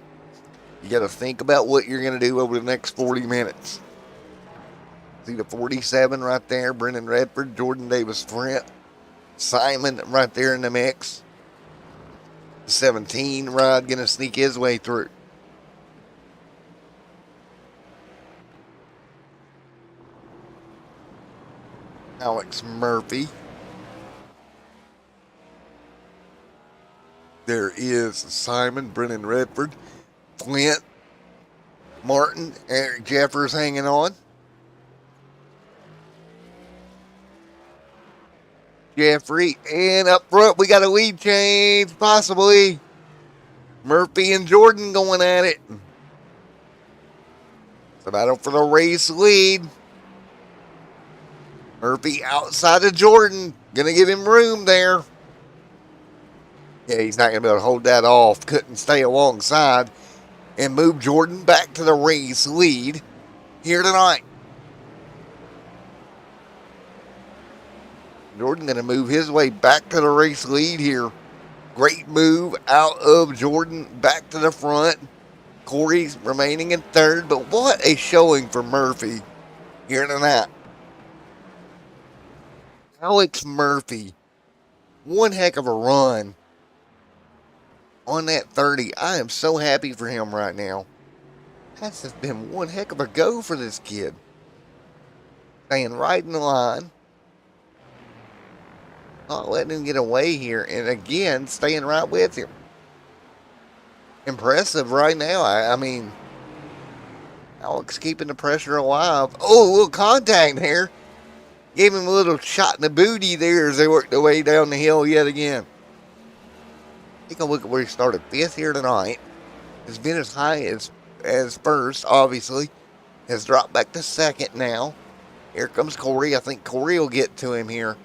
You got to think about what you're going to do over the next 40 minutes. See the 47 right there, Brendan Redford, Jordan Davis Flint, Simon right there in the mix. The 17 ride going to sneak his way through. Alex Murphy. There is Simon, Brendan Redford, Flint, Martin, Eric Jeffers hanging on. Jeffrey, and up front we got a lead change, possibly. Murphy and Jordan going at it. It's a battle for the race lead. Murphy outside of Jordan, gonna give him room there. Yeah, he's not gonna be able to hold that off. Couldn't stay alongside and move Jordan back to the race lead here tonight. Jordan going to move his way back to the race lead here. Great move out of Jordan back to the front. Corey's remaining in third, but what a showing for Murphy here tonight. Alex Murphy, one heck of a run on that 30. I am so happy for him right now. That's just been one heck of a go for this kid. Staying right in the line. Not letting him get away here, and again, staying right with him. Impressive right now. I mean, Alex keeping the pressure alive. Oh, a little contact there. Gave him a little shot in the booty there as they worked their way down the hill yet again. Take a look at where he started 5th here tonight. Has been as high as first, obviously. Has dropped back to 2nd now. Here comes Corey. I think Corey will get to him here.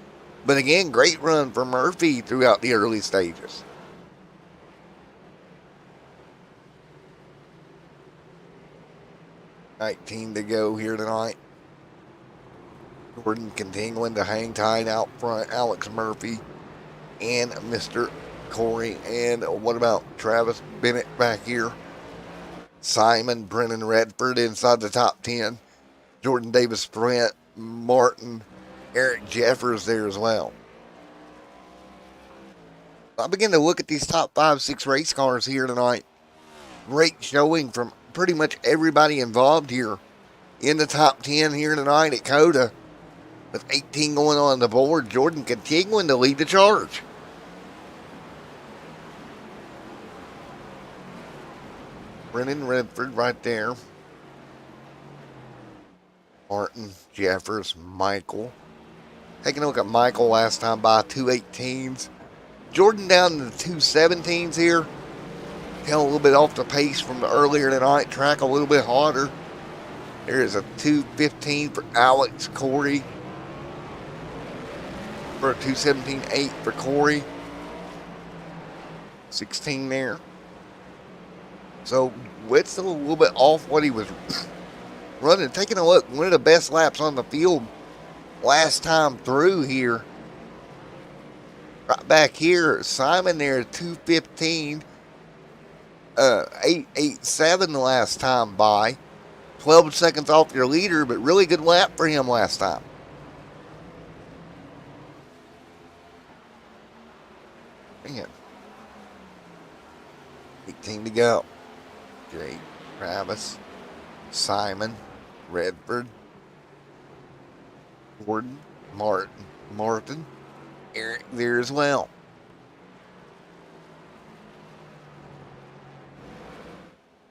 But again, great run for Murphy throughout the early stages. $19 to go here tonight. Jordan continuing to hang tight out front. Alex Murphy and Mr. Corey. And what about Travis Bennett back here? Simon, Brennan Redford inside the top 10. Jordan Davis Brent, Martin, Eric Jeffers there as well. I begin to look at these top 5, 6 race cars here tonight. Great showing from pretty much everybody involved here in the top 10 here tonight at Cota. With 18 going on the board, Jordan continuing to lead the charge. Brennan Redford right there. Martin, Jeffers, Michael. Taking a look at Michael last time by 2:18s. Jordan down to the 2:17s here. Kind of a little bit off the pace from the earlier tonight. Track a little bit harder. There is a 2:15 for Alex Corey. For a 2:17.8 for Corey. 16 there. So Witt's a little bit off what he was running. Taking a look, one of the best laps on the field last time through here. Right back here, Simon there, 2:15, 8:87 the last time by. 12 seconds off your leader, but really good lap for him last time. Man. 18 to go. Jake, Travis, Simon, Redford, Gordon, Martin, Eric there as well.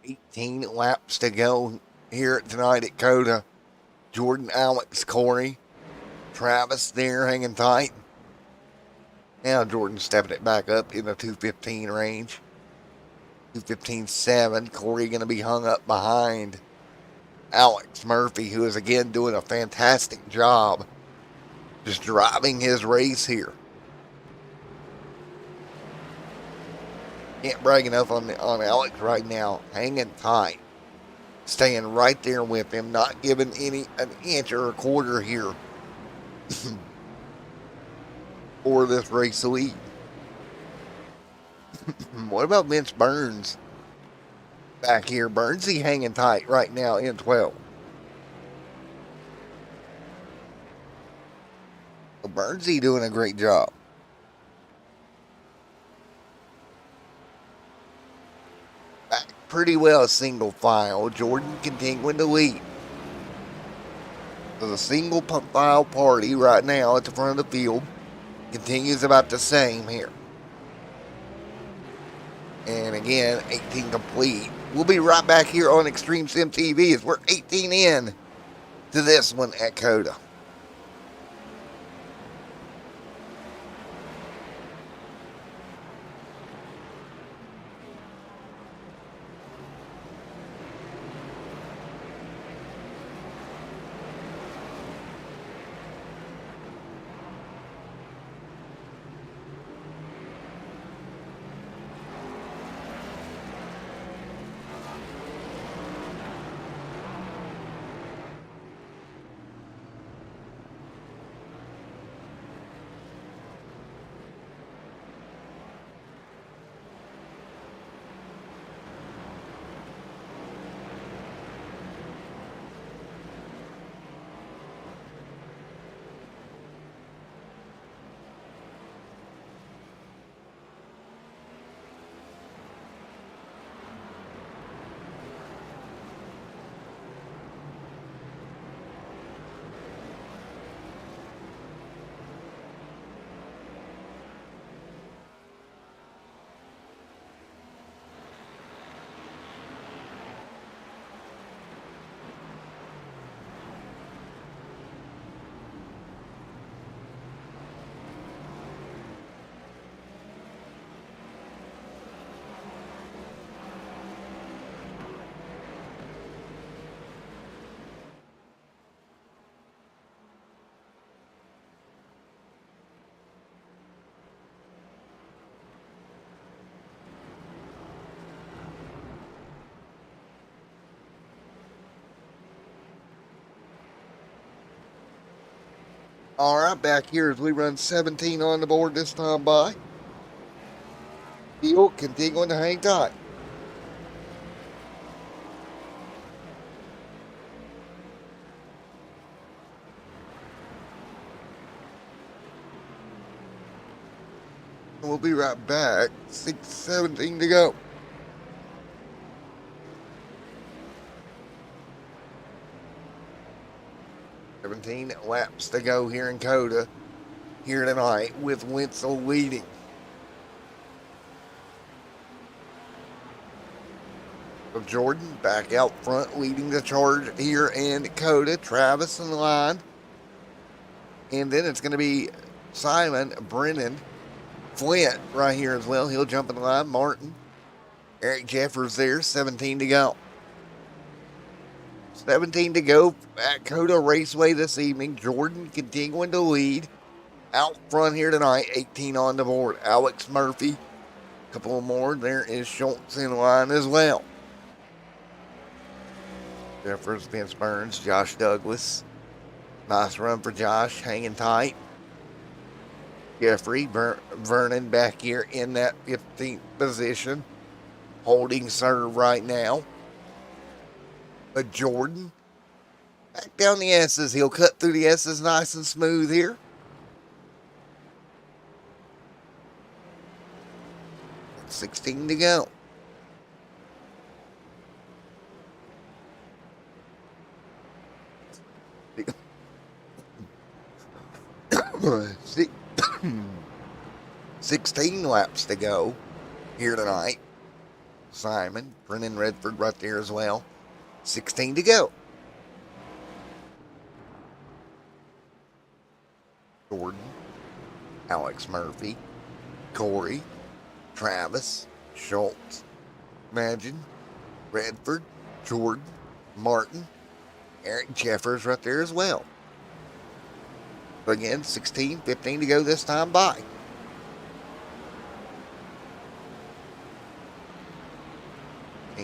$18 laps to go here tonight at Cota. Jordan, Alex, Corey, Travis there hanging tight. Now Jordan stepping it back up in the 2:15 range. 2:15.7. Corey going to be hung up behind Alex Murphy, who is again doing a fantastic job just driving his race here. Can't brag enough on Alex right now. Hanging tight. Staying right there with him. Not giving an inch or a quarter here for this race lead. What about Vince Burns back here? Burnsy hanging tight right now in 12. So Burnsy doing a great job. Back pretty well single file. Jordan continuing to lead. So the single file party right now at the front of the field continues about the same here. And again, 18 complete. We'll be right back here on Extreme Sim TV as we're 18 in to this one at Cota. All right, back here as we run 17 on the board this time by. Field continuing to hang tight. We'll be right back. 6:17 to go. Laps to go here in Cota here tonight with Wenzel leading. So Jordan back out front leading the charge here in Cota. Travis in the line. And then it's going to be Simon, Brennan, Flint right here as well. He'll jump in the line. Martin, Eric Jeffers there. 17 to go. 17 to go at Cota Raceway this evening. Jordan continuing to lead. Out front here tonight, 18 on the board. Alex Murphy, a couple more. There is Schultz in line as well. Jeffers, Vince Burns, Josh Douglas. Nice run for Josh, hanging tight. Jeffrey Vernon back here in that 15th position, holding serve right now. But Jordan, back down the S's. He'll cut through the S's nice and smooth here. $16 to go. Six, 16 laps to go here tonight. Simon, Brennan Redford right there as well. 16 to go. Jordan, Alex Murphy, Corey, Travis, Schultz, Imagine, Redford, Jordan, Martin, Eric Jeffers right there as well. But again, 16, 15 to go this time by.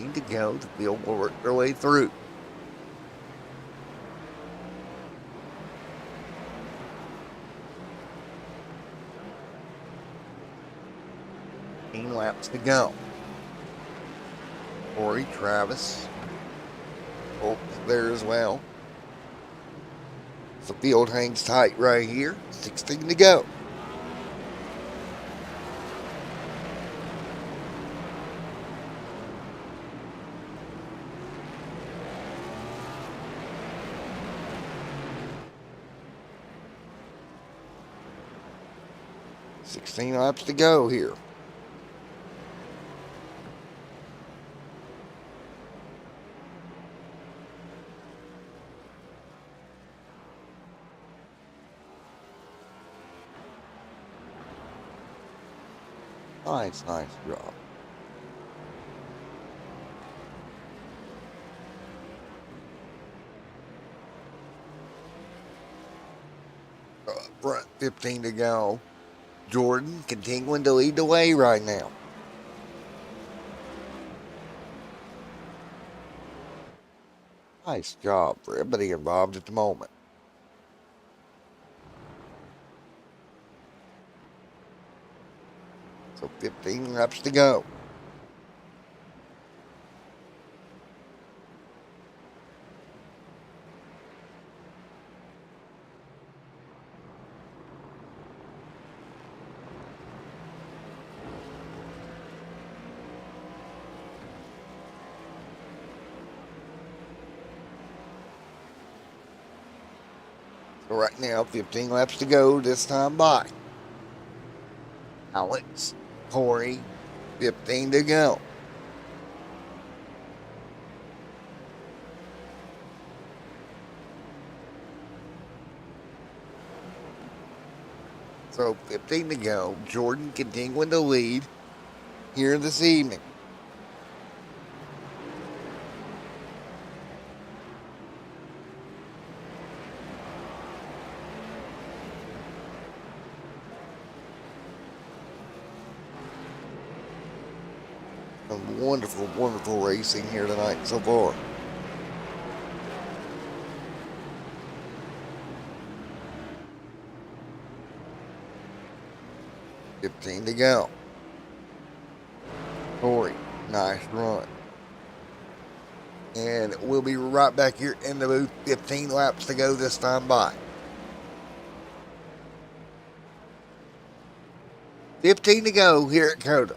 15 to go. The field will work their way through. Laps to go. Corey, Travis, Colt's there as well. The field hangs tight right here. 16 to go. Laps to go here. Nice job. Front 15 to go. Jordan continuing to lead the way right now. Nice job for everybody involved at the moment. So 15 laps to go. So right now, 15 laps to go this time by. Alex, Corey, 15 to go. So 15 to go. Jordan continuing to lead here this evening. Some wonderful racing here tonight so far. $15 to go. Corey, nice run. And we'll be right back here in the booth. 15 laps to go this time by. 15 to go here at Cota.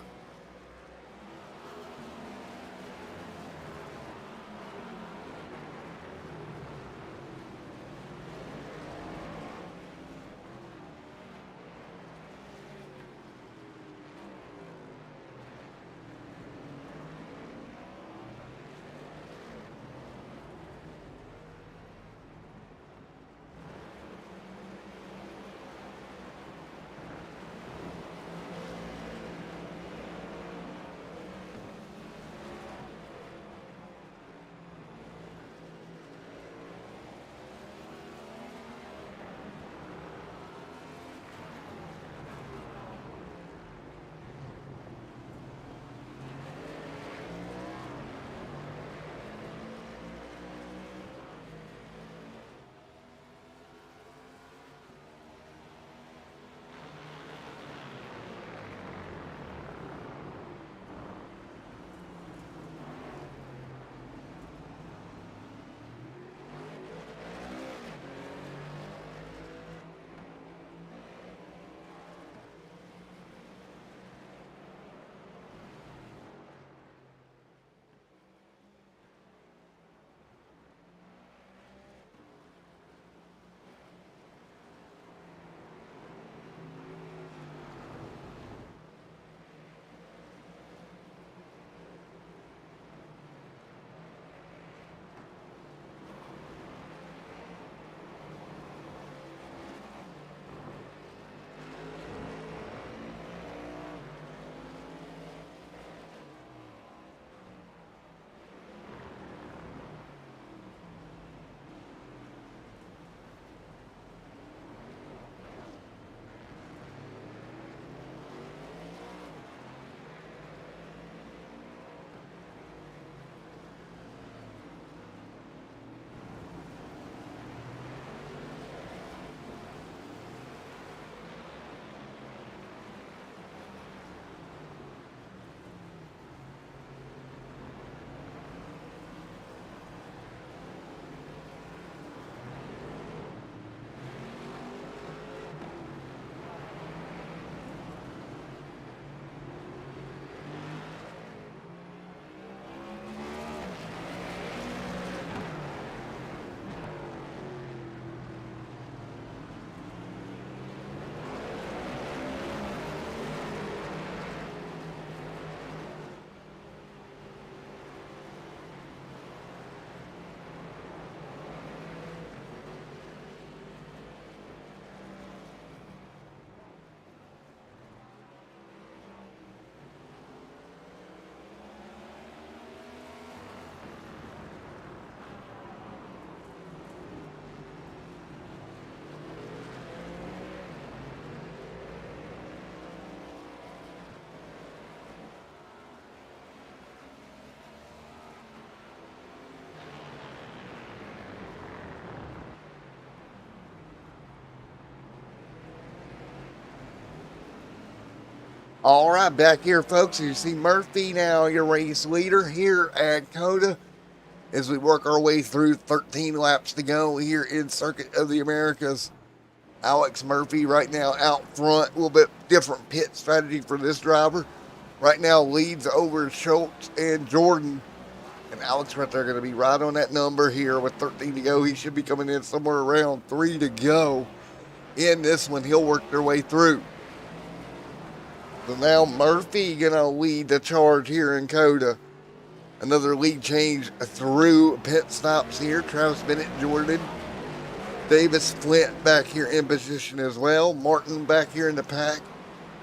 All right, back here, folks. You see Murphy now, your race leader here at Cota, as we work our way through 13 laps to go here in Circuit of the Americas. Alex Murphy right now out front. A little bit different pit strategy for this driver. Right now leads over Schultz and Jordan. And Alex right there going to be right on that number here with 13 to go. He should be coming in somewhere around 3 to go. In this one, he'll work their way through. So now Murphy going to lead the charge here in Cota. Another lead change through pit stops here. Travis Bennett, Jordan. Davis Flint back here in position as well. Martin back here in the pack.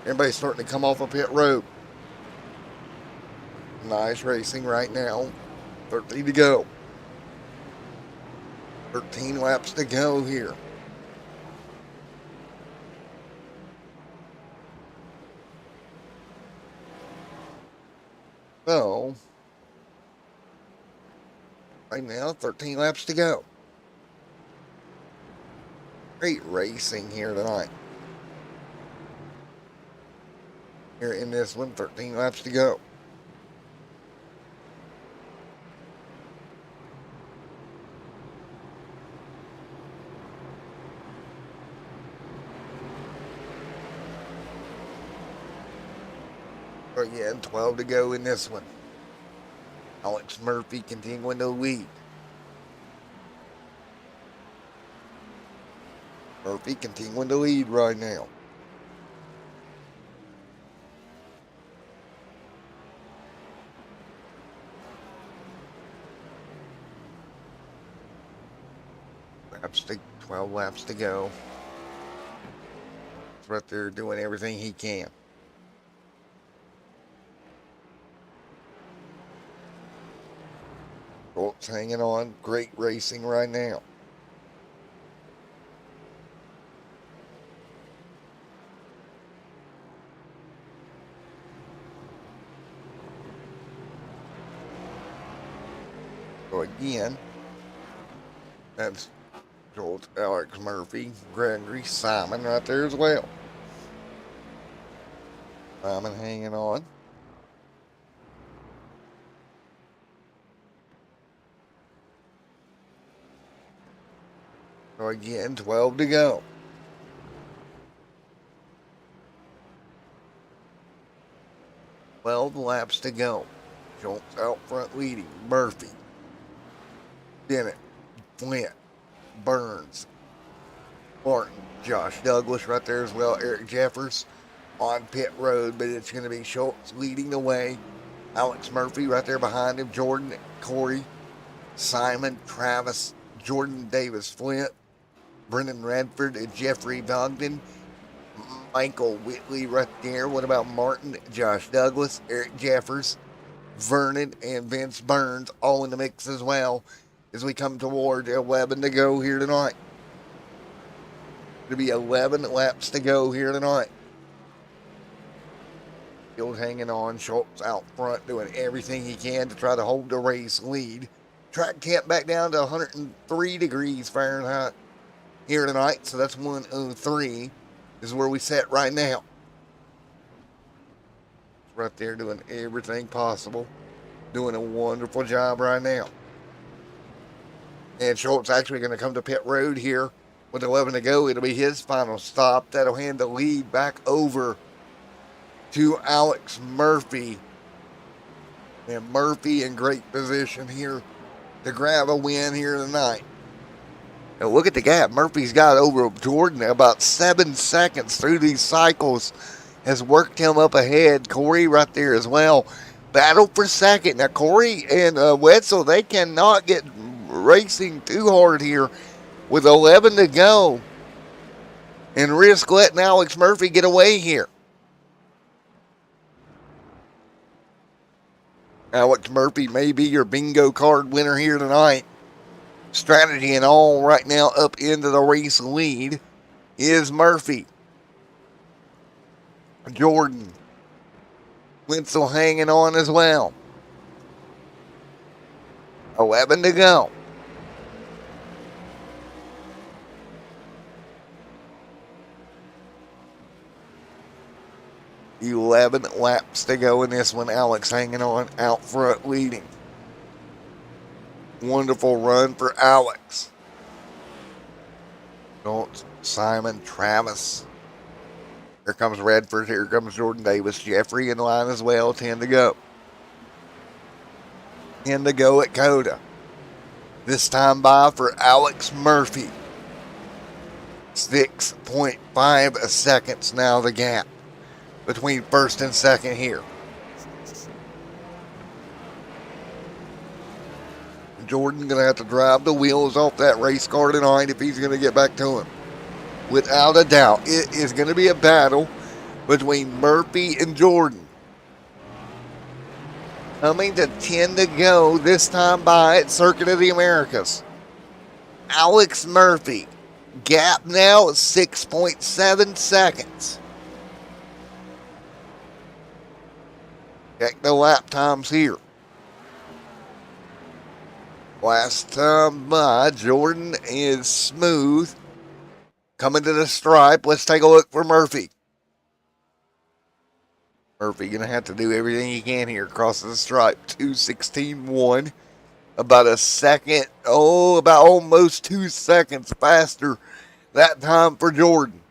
Everybody's starting to come off a pit road. Nice racing right now. 13 to go. 13 laps to go here. So, right now, 13 laps to go. Great racing here tonight. Here in this one, 13 laps to go. Again, 12 to go in this one. Alex Murphy continuing to lead. Murphy continuing to lead right now. Laps to 12 laps to go. He's right there doing everything he can. Schultz hanging on. Great racing right now. So again, that's Schultz, Alex Murphy, Gregory, Simon right there as well. Simon hanging on. So again, 12 to go. Laps to go. Schultz out front leading. Murphy, Bennett, Flint, Burns, Martin, Josh Douglas right there as well. Eric Jeffers on pit road, but it's going to be Schultz leading the way. Alex Murphy right there behind him. Jordan, Corey, Simon, Travis, Jordan Davis Flint, Brendan Radford, and Jeffrey Bogdan. Michael Whitley right there. What about Martin, Josh Douglas, Eric Jeffers, Vernon, and Vince Burns all in the mix as well as we come toward 11 to go here tonight. It'll be 11 laps to go here tonight. Still hanging on. Schultz out front doing everything he can to try to hold the race lead. Track temp back down to 103 degrees Fahrenheit here tonight, so that's 103 is where we sit right now. Right there doing everything possible. Doing a wonderful job right now. And Schultz actually going to come to pit road here with 11 to go. It'll be his final stop. That'll hand the lead back over to Alex Murphy. And Murphy in great position here to grab a win here tonight. Now look at the gap. Murphy's got over Jordan about 7 seconds through these cycles. Has worked him up ahead. Corey right there as well. Battle for second. Now Corey and Wetzel, they cannot get racing too hard here with 11 to go and risk letting Alex Murphy get away here. Alex Murphy may be your bingo card winner here tonight. Strategy and all right now up into the race lead is Murphy. Jordan. Wentzel hanging on as well. 11 to go. 11 laps to go in this one. Alex hanging on out front, leading. Wonderful run for Alex. Schultz, Simon, Travis. Here comes Redford. Here comes Jordan Davis. Jeffrey in line as well. 10 to go. 10 to go at Cota. This time by for Alex Murphy. 6.5 seconds now the gap between first and second here. Jordan going to have to drive the wheels off that race car tonight if he's going to get back to him. Without a doubt, it is going to be a battle between Murphy and Jordan. Coming to 10 to go this time by at Circuit of the Americas. Alex Murphy. Gap now is 6.7 seconds. Check the lap times here. Last time by, Jordan is smooth. Coming to the stripe. Let's take a look for Murphy. Murphy going to have to do everything he can here. Crosses the stripe. 2:16.1. About a second. About almost 2 seconds faster that time for Jordan.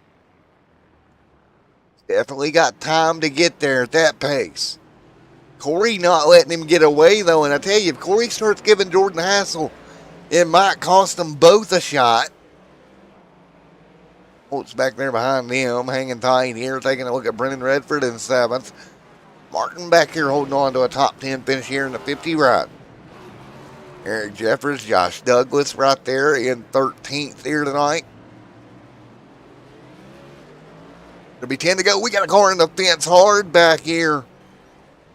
Definitely got time to get there at that pace. Corey not letting him get away, though. And I tell you, if Corey starts giving Jordan a hassle, it might cost them both a shot. Colts back there behind them, hanging tight here, taking a look at Brennan Redford in 7th. Martin back here holding on to a top 10 finish here in the 50 ride. Eric Jeffers, Josh Douglas right there in 13th here tonight. It'll be 10 to go. We got a car in the fence hard back here.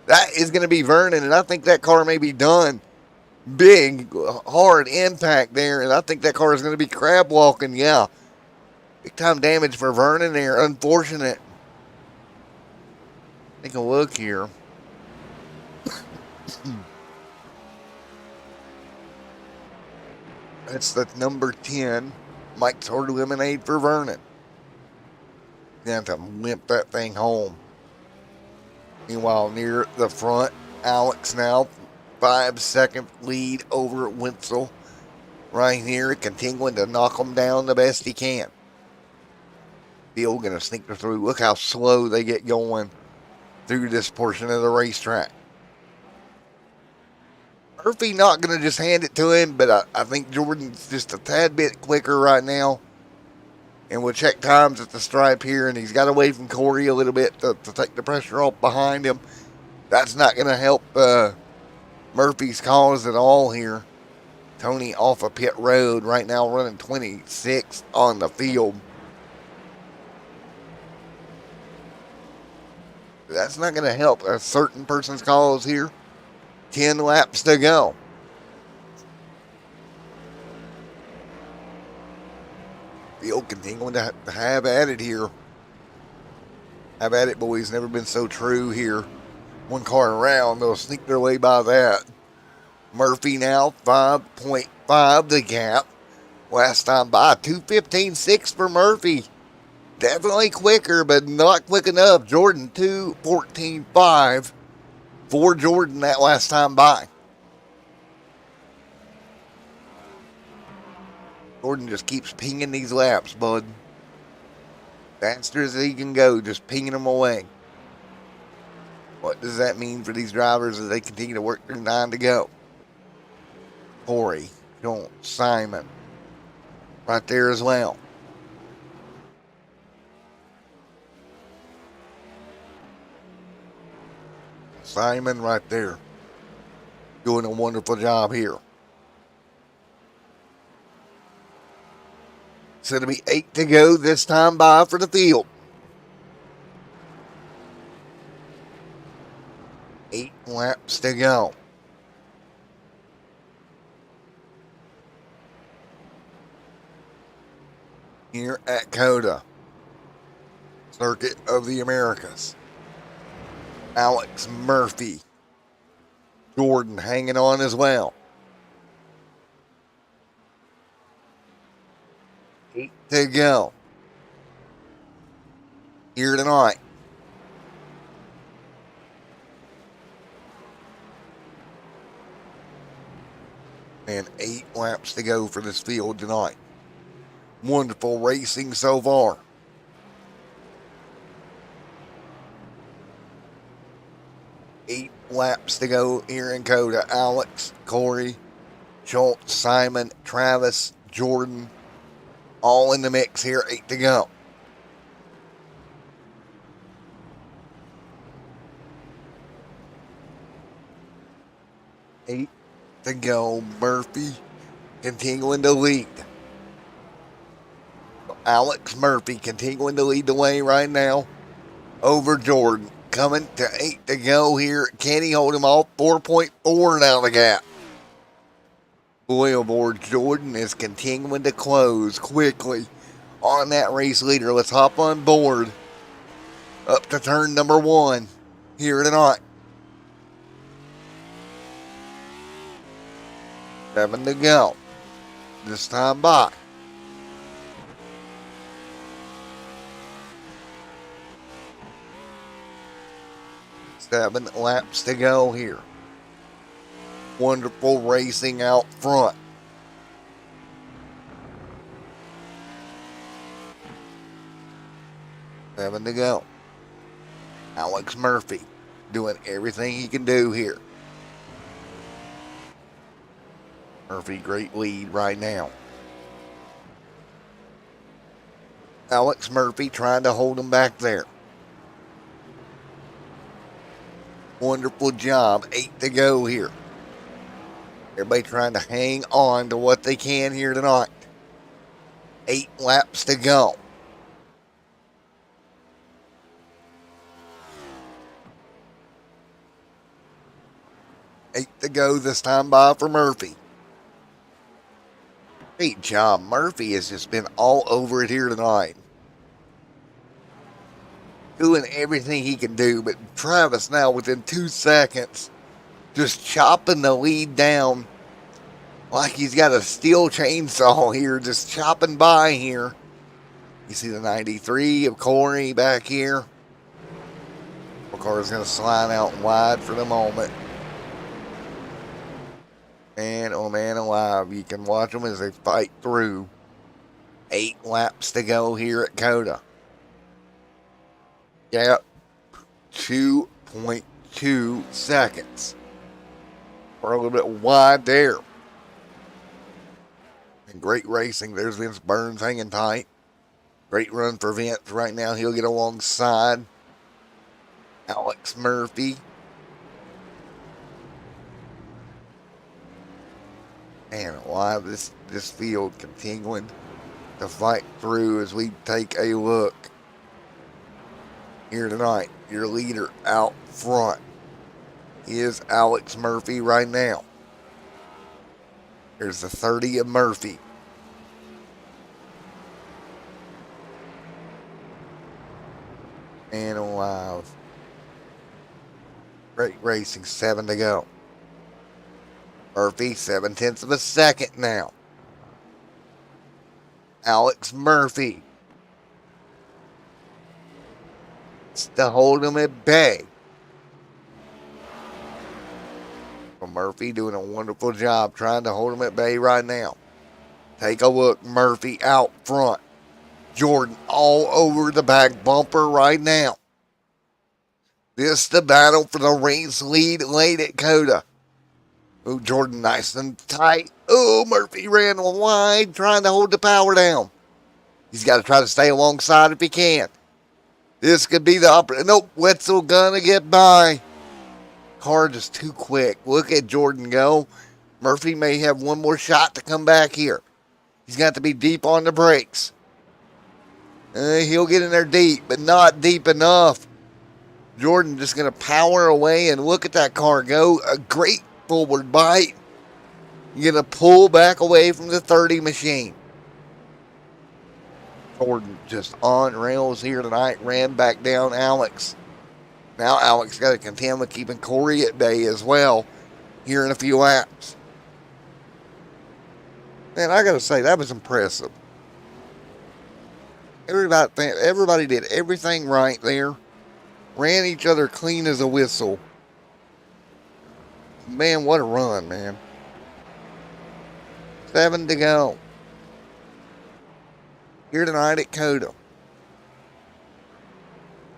That is going to be Vernon, and I think that car may be done. Big, hard impact there, and I think that car is going to be crab walking, yeah. Big time damage for Vernon there. Unfortunate. Take a look here. That's the number 10. Mike's Hard Lemonade for Vernon. You have to limp that thing home. Meanwhile, near the front, Alex now 5-second lead over Wenzel. Right here, continuing to knock them down the best he can. Bill going to sneak her through. Look how slow they get going through this portion of the racetrack. Murphy not going to just hand it to him, but I think Jordan's just a tad bit quicker right now. And we'll check times at the stripe here, and he's got away from Corey a little bit to take the pressure off behind him. That's not going to help Murphy's cause at all here. Tony off of pit road right now running 26th on the field. That's not going to help a certain person's cause here. 10 laps to go. Field continuing to have at it here. Have at it, boys. Never been so true here. One car around. They'll sneak their way by that. Murphy now 5.5 the gap. Last time by 2:15.6 for Murphy. Definitely quicker, but not quick enough. Jordan 2:14.5 for Jordan that last time by. Jordan just keeps pinging these laps, bud. Faster as he can go, just pinging them away. What does that mean for these drivers as they continue to work through 9 to go? Corey, Schultz, Simon, right there as well. Simon right there. Doing a wonderful job here. So it'll be 8 to go this time by for the field. 8 laps to go. Here at Cota, Circuit of the Americas. Alex Murphy. Jordan hanging on as well. 8 to go. Here tonight. And 8 laps to go for this field tonight. Wonderful racing so far. Eight laps to go here in Cota. Alex, Corey, Schultz, Simon, Travis, Jordan, all in the mix here. 8 to go. Eight to go. Murphy continuing to lead. Alex Murphy continuing to lead the way right now over Jordan. Coming to 8 to go here. Can he hold him off? 4.4 now the gap. Boy, oh boy, Jordan is continuing to close quickly on that race leader. Let's hop on board up to turn number 1 here tonight. 7 to go. This time by. Seven laps to go here. Wonderful racing out front. Seven to go. Alex Murphy doing everything he can do here. Murphy, great lead right now. Alex Murphy trying to hold him back there. Wonderful job. 8 to go here. Everybody trying to hang on to what they can here tonight. 8 laps to go. Eight to go this time by for Murphy. Great job. Murphy has just been all over it here tonight. Doing everything he can do, but Travis now within 2 seconds just chopping the lead down like he's got a steel chainsaw here, just chopping by here. You see the 93 of Corey back here. The car is going to slide out wide for the moment. And oh man alive, you can watch them as they fight through. 8 laps to go here at Cota. Yep, 2.2 seconds. We're a little bit wide there. And great racing. There's Vince Burns hanging tight. Great run for Vince right now. He'll get alongside Alex Murphy. And alive, this field continuing to fight through as we take a look here tonight. Your leader out front is Alex Murphy right now. Here's the 30 of Murphy. And alive. Great racing. 7 to go. Murphy, 7/10 of a second now. Alex Murphy. It's to hold him at bay. Well, Murphy doing a wonderful job trying to hold him at bay right now. Take a look. Murphy out front. Jordan all over the back bumper right now. This the battle for the race lead late at Cota. Oh, Jordan nice and tight. Oh, Murphy ran wide trying to hold the power down. He's got to try to stay alongside if he can. This could be the opportunity. Nope, Wetzel gonna get by. Car just too quick. Look at Jordan go. Murphy may have one more shot to come back here. He's got to be deep on the brakes. He'll get in there deep, but not deep enough. Jordan just going to power away, and look at that car go. A great forward bite. You're going to pull back away from the 30 machine. Jordan just on rails here tonight. Ran back down Alex. Now Alex got to contend with keeping Corey at bay as well here in a few laps. Man, I got to say, that was impressive. Everybody did everything right there. Ran each other clean as a whistle. Man, what a run, man. 7 to go. Here tonight at Cota.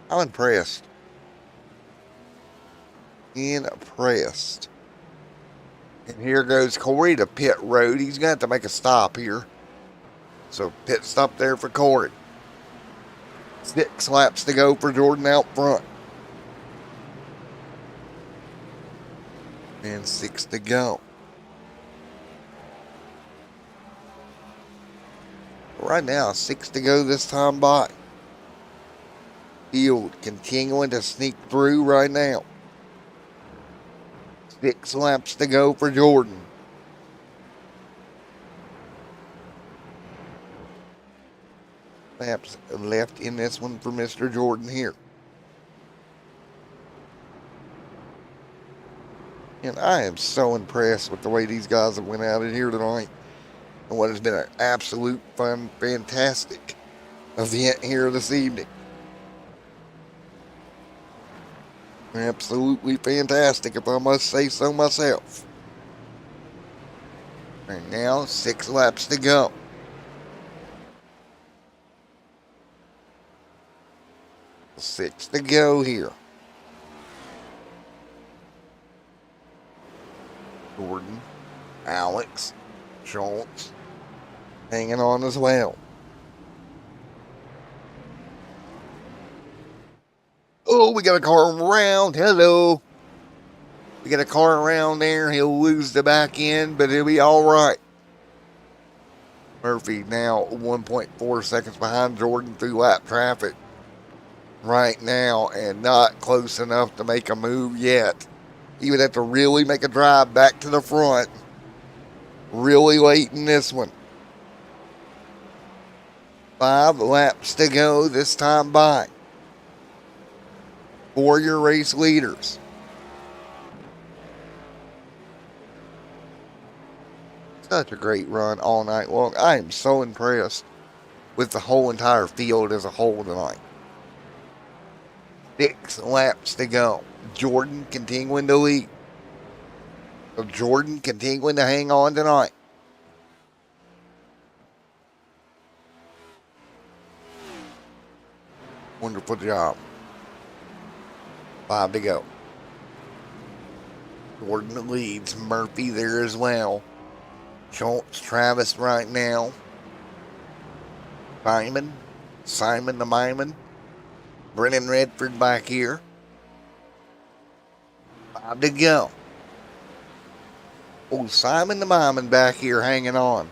I'm impressed. Impressed. And here goes Corey to pit road. He's going to have to make a stop here. So pit stop there for Corey. 6 laps to go for Jordan out front. And 6 to go. Right now, 6 to go this time by. Field continuing to sneak through right now. 6 laps to go for Jordan. Laps left in this one for Mr. Jordan here. And I am so impressed with the way these guys have went out of here tonight. And what has been an absolute fun, fantastic event here this evening. Absolutely fantastic, if I must say so myself. And now 6 laps to go. Six to go here. Jordan, Alex, Schultz, hanging on as well. Oh, we got a car around. Hello. We got a car around there. He'll lose the back end, but he'll be all right. Murphy now 1.4 seconds behind Jordan through lap traffic right now, and not close enough to make a move yet. He would have to really make a drive back to the front really late in this one. 5 laps to go this time by for your race leaders. Such a great run all night long. I am so impressed with the whole entire field as a whole tonight. 6 laps to go. Jordan continuing to lead. So Jordan continuing to hang on tonight. Wonderful job. 5 to go. Jordan leads. Murphy there as well. Schultz, Travis right now. Simon the Myman. Brennan Redford back here. 5 to go. Oh, Simon the Myman back here hanging on.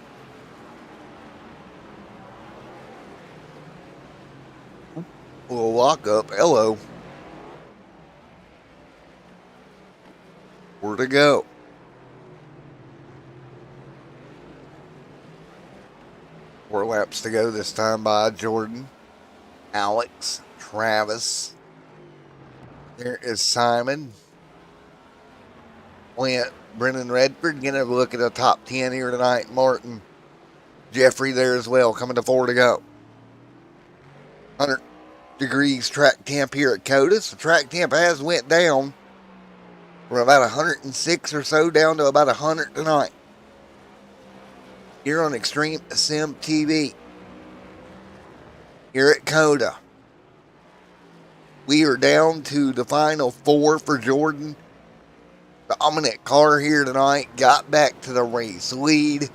Little lock up. Hello. 4 to go. Four laps to go this time by Jordan, Alex, Travis. There is Simon. Brennan Redford getting a look at the top 10 here tonight. Martin, Jeffrey there as well, coming to 4 to go. 100 degrees track temp here at Cota. So track temp has went down from about 106 or so down to about 100 tonight. Here on Extreme Sim TV. Here at Cota. We are down to the final 4 for Jordan. The dominant car here tonight got back to the race lead.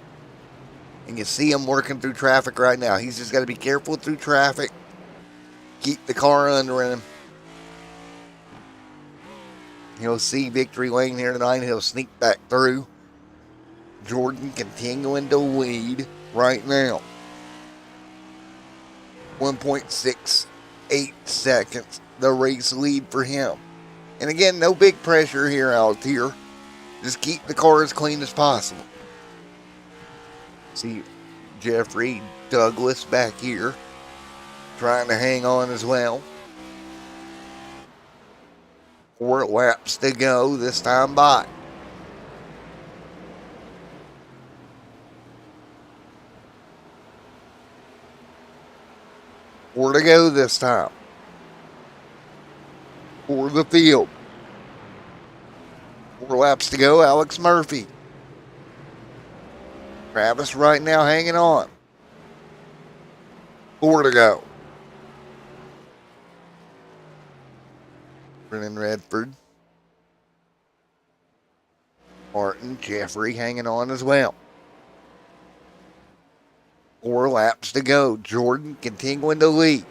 And you see him working through traffic right now. He's just got to be careful through traffic. Keep the car under him. He'll see victory lane here tonight. He'll sneak back through. Jordan continuing to lead right now. 1.68 seconds, the race lead for him. And again, no big pressure here out here. Just keep the car as clean as possible. See Jeffrey Douglas back here trying to hang on as well. 4 laps to go this time by. Four to go this time for the field. 4 laps to go. Alex Murphy Travis right now hanging on. 4 to go. Brennan Redford. Martin Jeffrey hanging on as well. 4 laps to go. Jordan continuing to lead.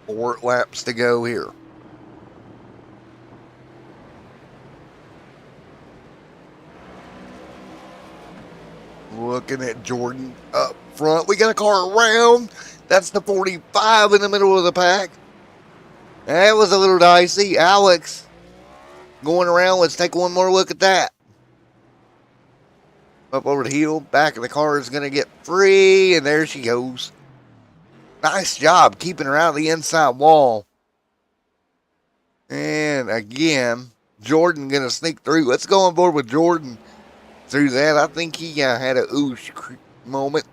4 laps to go here. Looking at Jordan up front. We got a car around. That's the 45 in the middle of the pack. That was a little dicey. Alex going around. Let's take one more look at that. Up over the hill. Back of the car is going to get free. And there she goes. Nice job keeping her out of the inside wall. And again, Jordan going to sneak through. Let's go on board with Jordan through that. I think he had a oosh moment.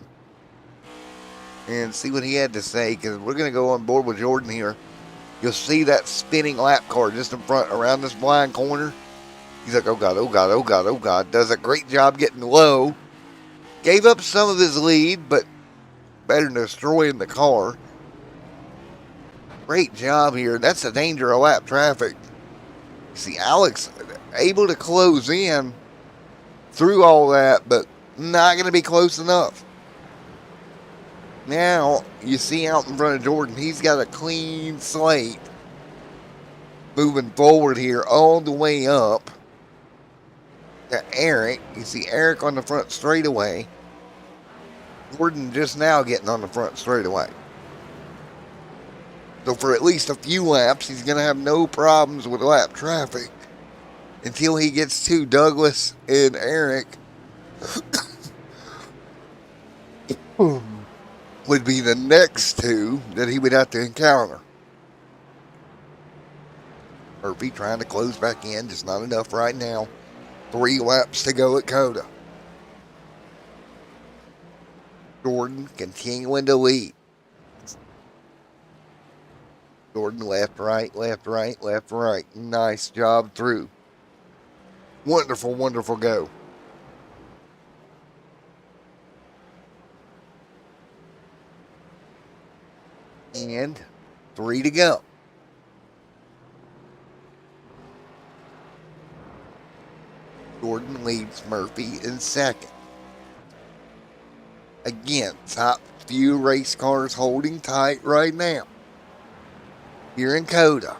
And see what he had to say, because we're going to go on board with Jordan here. You'll see that spinning lap car just in front around this blind corner. He's like, oh God, oh God, oh God, oh God. Does a great job getting low. Gave up some of his lead, but better than destroying the car. Great job here. That's the danger of lap traffic. You see Alex able to close in through all that, but not going to be close enough. Now, you see out in front of Jordan, he's got a clean slate. Moving forward here all the way up to Eric. You see Eric on the front straightaway. Jordan just now getting on the front straightaway. So for at least a few laps, he's going to have no problems with lap traffic until he gets to Douglas and Eric. Would be the next two that he would have to encounter. Murphy trying to close back in, just not enough right now. 3 laps to go at Cota. Jordan continuing to lead. Jordan left, right, left, right, left, right. Nice job through. Wonderful, wonderful go. And 3 to go. Jordan leads Murphy in second. Again, top few race cars holding tight right now. Here in Cota.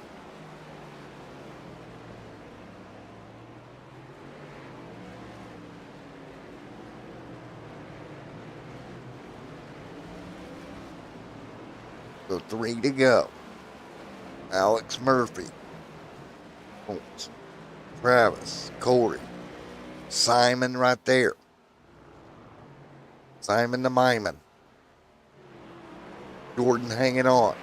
So 3 to go. Alex Murphy. Travis. Corey. Simon right there. Simon the Myman. Jordan hanging on.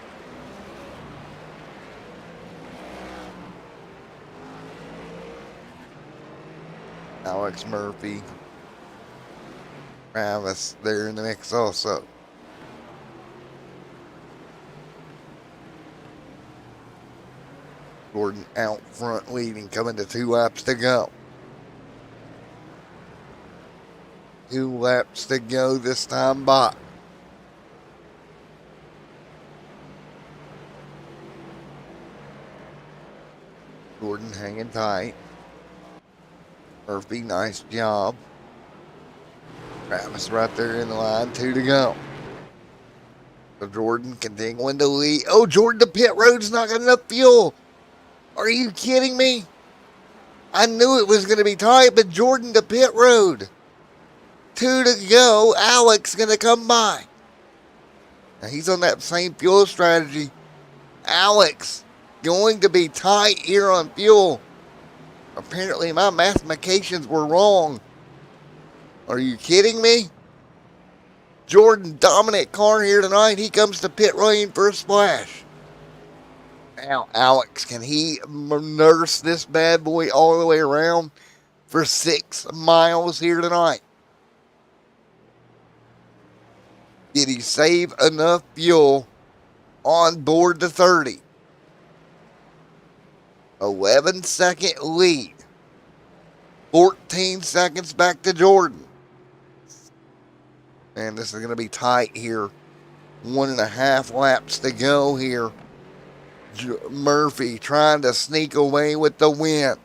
Alex Murphy. Travis there in the mix also. Jordan out front leading, coming to 2 laps to go. 2 laps to go this time by. Jordan hanging tight. Murphy, nice job. Travis right there in the line, 2 to go. So Jordan continuing to lead. Oh, Jordan, the pit road's not got enough fuel. Are you kidding me? I knew it was going to be tight, but Jordan, the pit road. 2 to go. Alex going to come by. Now he's on that same fuel strategy. Alex going to be tight here on fuel. Apparently my mathematicians were wrong. Are you kidding me? Jordan, dominant car here tonight. He comes to pit lane for a splash. Now, Alex, can he nurse this bad boy all the way around for 6 miles here tonight? Did he save enough fuel on board the 30? 11-second lead. 14 seconds back to Jordan. And this is going to be tight here. 1.5 laps to go here. Murphy trying to sneak away with the win.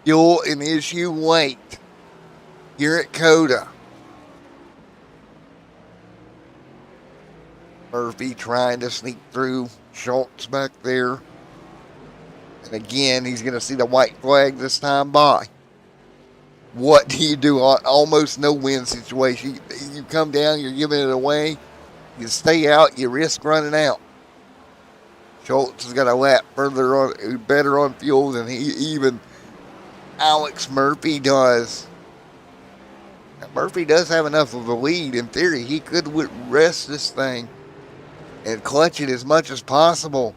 Fuel an issue late here at Cota. Murphy trying to sneak through. Schultz back there. And again, he's going to see the white flag this time by. What do you do? Almost no win situation. You come down, you're giving it away. You stay out, you risk running out. Schultz has got a lap better on fuel than even Alex Murphy does. Now, Murphy does have enough of a lead. In theory, he could rest this thing and clutch it as much as possible.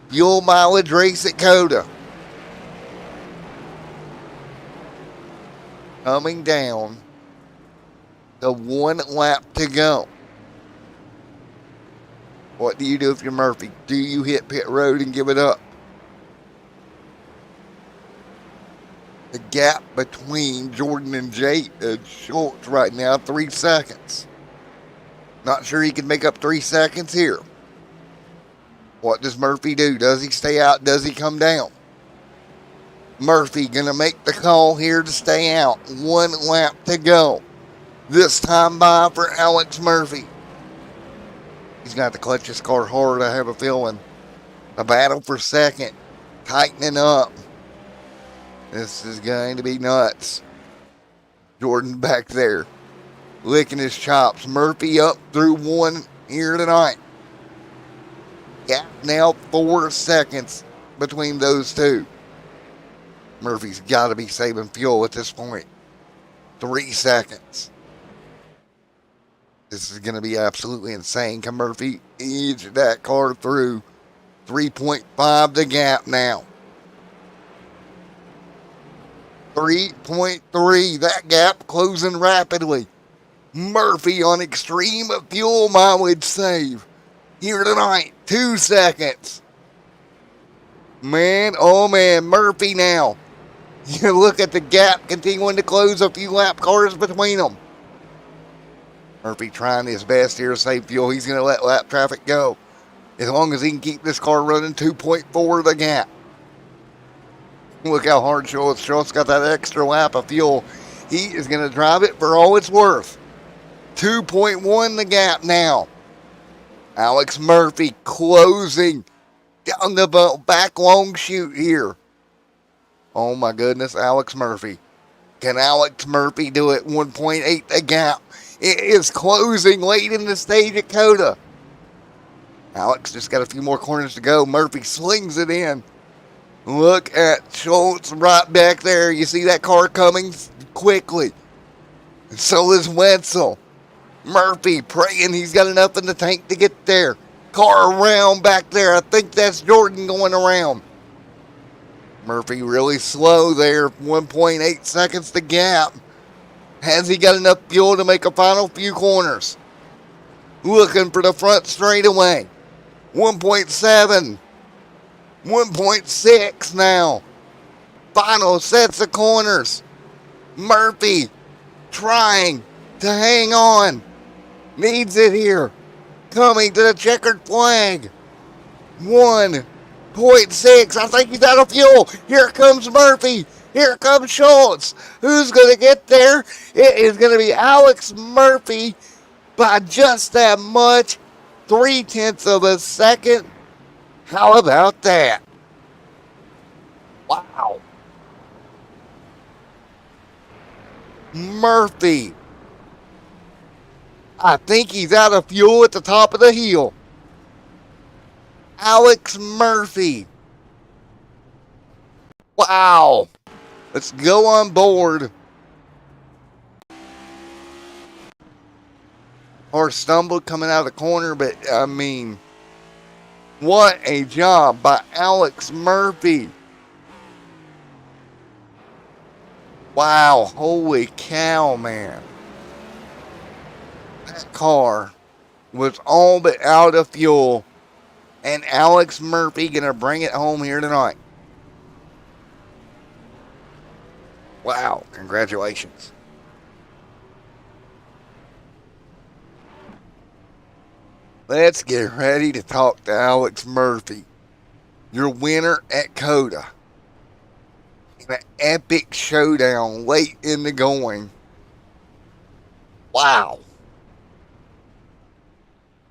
Fuel mileage race at Cota. Coming down to 1 lap to go. What do you do if you're Murphy? Do you hit pit road and give it up? The gap between Jordan and Schultz right now, 3 seconds. Not sure he can make up 3 seconds here. What does Murphy do? Does he stay out? Does he come down? Murphy going to make the call here to stay out. 1 lap to go. This time by for Alex Murphy. He's got to clutch his car hard, I have a feeling. The battle for second. Tightening up. This is going to be nuts. Jordan back there. Licking his chops. Murphy up through 1 here tonight. Gap now 4 seconds between those two. Murphy's got to be saving fuel at this point. 3 seconds. This is going to be absolutely insane. Can Murphy edge that car through? 3.5 the gap now. 3.3. That gap closing rapidly. Murphy on extreme fuel mileage save. Here tonight. 2 seconds. Man, oh man. Murphy now. You look at the gap continuing to close, a few lap cars between them. Murphy trying his best here to save fuel. He's going to let lap traffic go. As long as he can keep this car running, 2.4 the gap. Look how hard Schultz got that extra lap of fuel. He is going to drive it for all it's worth. 2.1 the gap now. Alex Murphy closing down the back long chute here. Oh my goodness, Alex Murphy. Can Alex Murphy do it? 1.8 the gap. It is closing late in the stage at Cota. Alex just got a few more corners to go. Murphy slings it in. Look at Schultz right back there. You see that car coming quickly. And so is Wetzel. Murphy praying he's got enough in the tank to get there. Car around back there. I think that's Jordan going around. Murphy really slow there. 1.8 seconds to gap. Has he got enough fuel to make a final few corners? Looking for the front straightaway. 1.7. 1.6 now. Final sets of corners. Murphy trying to hang on. Needs it here. Coming to the checkered flag. 1.6. I think he's out of fuel. Here comes Murphy. Here comes Schultz. Who's going to get there? It is going to be Alex Murphy by just that much. 0.3 of a second. How about that? Wow. Murphy. I think he's out of fuel at the top of the hill. Alex Murphy. Wow. Let's go on board. Or stumbled coming out of the corner, but I mean, what a job by Alex Murphy. Wow, holy cow, man. That car was all but out of fuel, and Alex Murphy going to bring it home here tonight. Wow, congratulations. Let's get ready to talk to Alex Murphy, your winner at Cota. In an epic showdown late in the going. Wow.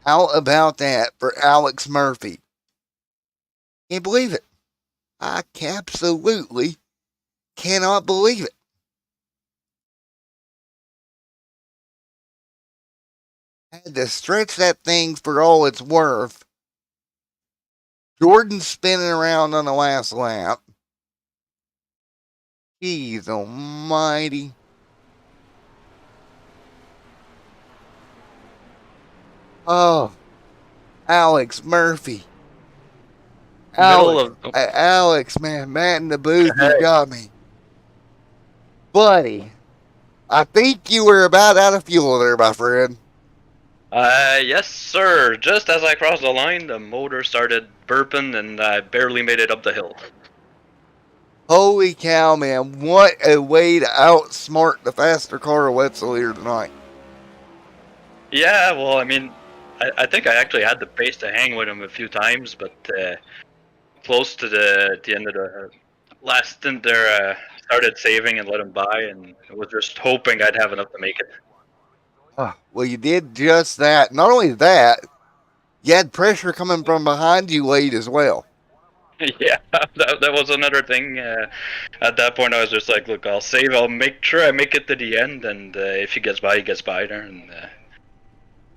How about that for Alex Murphy? Can't believe it. I absolutely cannot believe it. Had to stretch that thing for all it's worth. Jordan spinning around on the last lap. Jeez almighty. Oh, Alex Murphy. Alex, man, Matt in the booth, you got me. Buddy, I think you were about out of fuel there, my friend. Yes, sir. Just as I crossed the line, the motor started burping, and I barely made it up the hill. Holy cow, man. What a way to outsmart the faster car of Wetzel here tonight. Yeah, well, I mean, I think I actually had the pace to hang with him a few times, but close to the end of the last stint there, started saving and let him by, and I was just hoping I'd have enough to make it. Well, you did just that. Not only that, you had pressure coming from behind you late as well. Yeah, that was another thing. At that point, I was just like, look, I'll save. I'll make sure I make it to the end, and if he gets by, he gets by there. And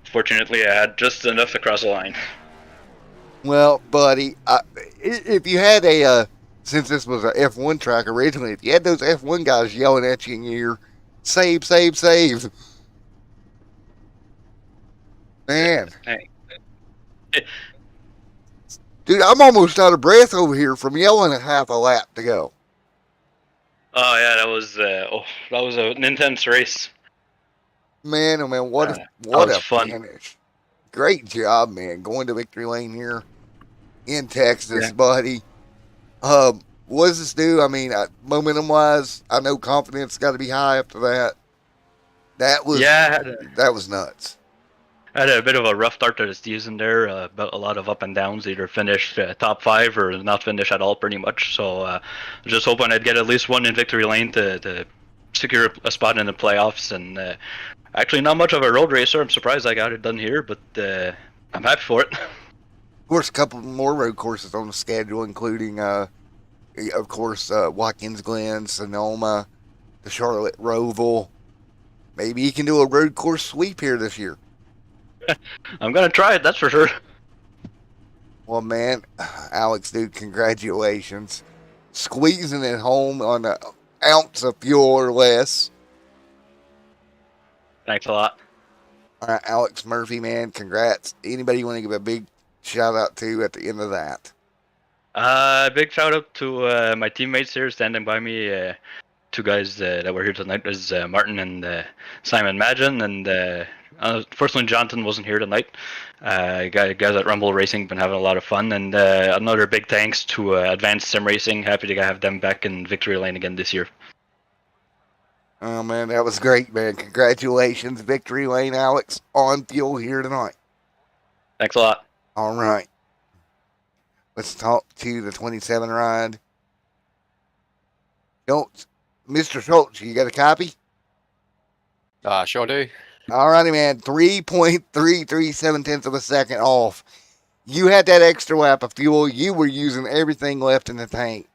fortunately, I had just enough to cross the line. Well, buddy, if you had since this was a F1 track originally, if you had those F1 guys yelling at you in your ear, save, save, save. Man. Dude, I'm almost out of breath over here from yelling at half a lap to go. Oh yeah, that was an intense race. Man, oh man, what a fun. finish! Great job, man. Going to victory lane here in Texas, Yeah. buddy. What does this do? I mean, momentum wise, I know confidence got to be high after that. That was nuts. I had a bit of a rough start to the season there, but a lot of up and downs. Either finish top 5 or not finish at all, pretty much. So just hoping I'd get at least one in victory lane to secure a spot in the playoffs. And actually, not much of a road racer. I'm surprised I got it done here, but I'm happy for it. Of course, a couple more road courses on the schedule, including, of course, Watkins Glen, Sonoma, the Charlotte Roval. Maybe you can do a road course sweep here this year. I'm gonna try it, that's for sure. Well, man, Alex, dude, congratulations. Squeezing it home on an ounce of fuel or less. Thanks a lot. All right, Alex Murphy, man, congrats. Anybody you want to give a big shout out to at the end of that? Big shout out to my teammates here standing by me. Two guys that were here tonight is Martin and Simon Magin, and unfortunately Jonathan wasn't here tonight. Guys at Rumble Racing been having a lot of fun, and another big thanks to Advanced Sim Racing. Happy to have them back in victory lane again this year. Oh, man, that was great, man. Congratulations, victory lane, Alex, on fuel here tonight. Thanks a lot. All right. Let's talk to the 27 ride. Schultz. Mr. Schultz, you got a copy? Sure do. All righty, man. 3.337 tenths of a second off. You had that extra lap of fuel. You were using everything left in the tank,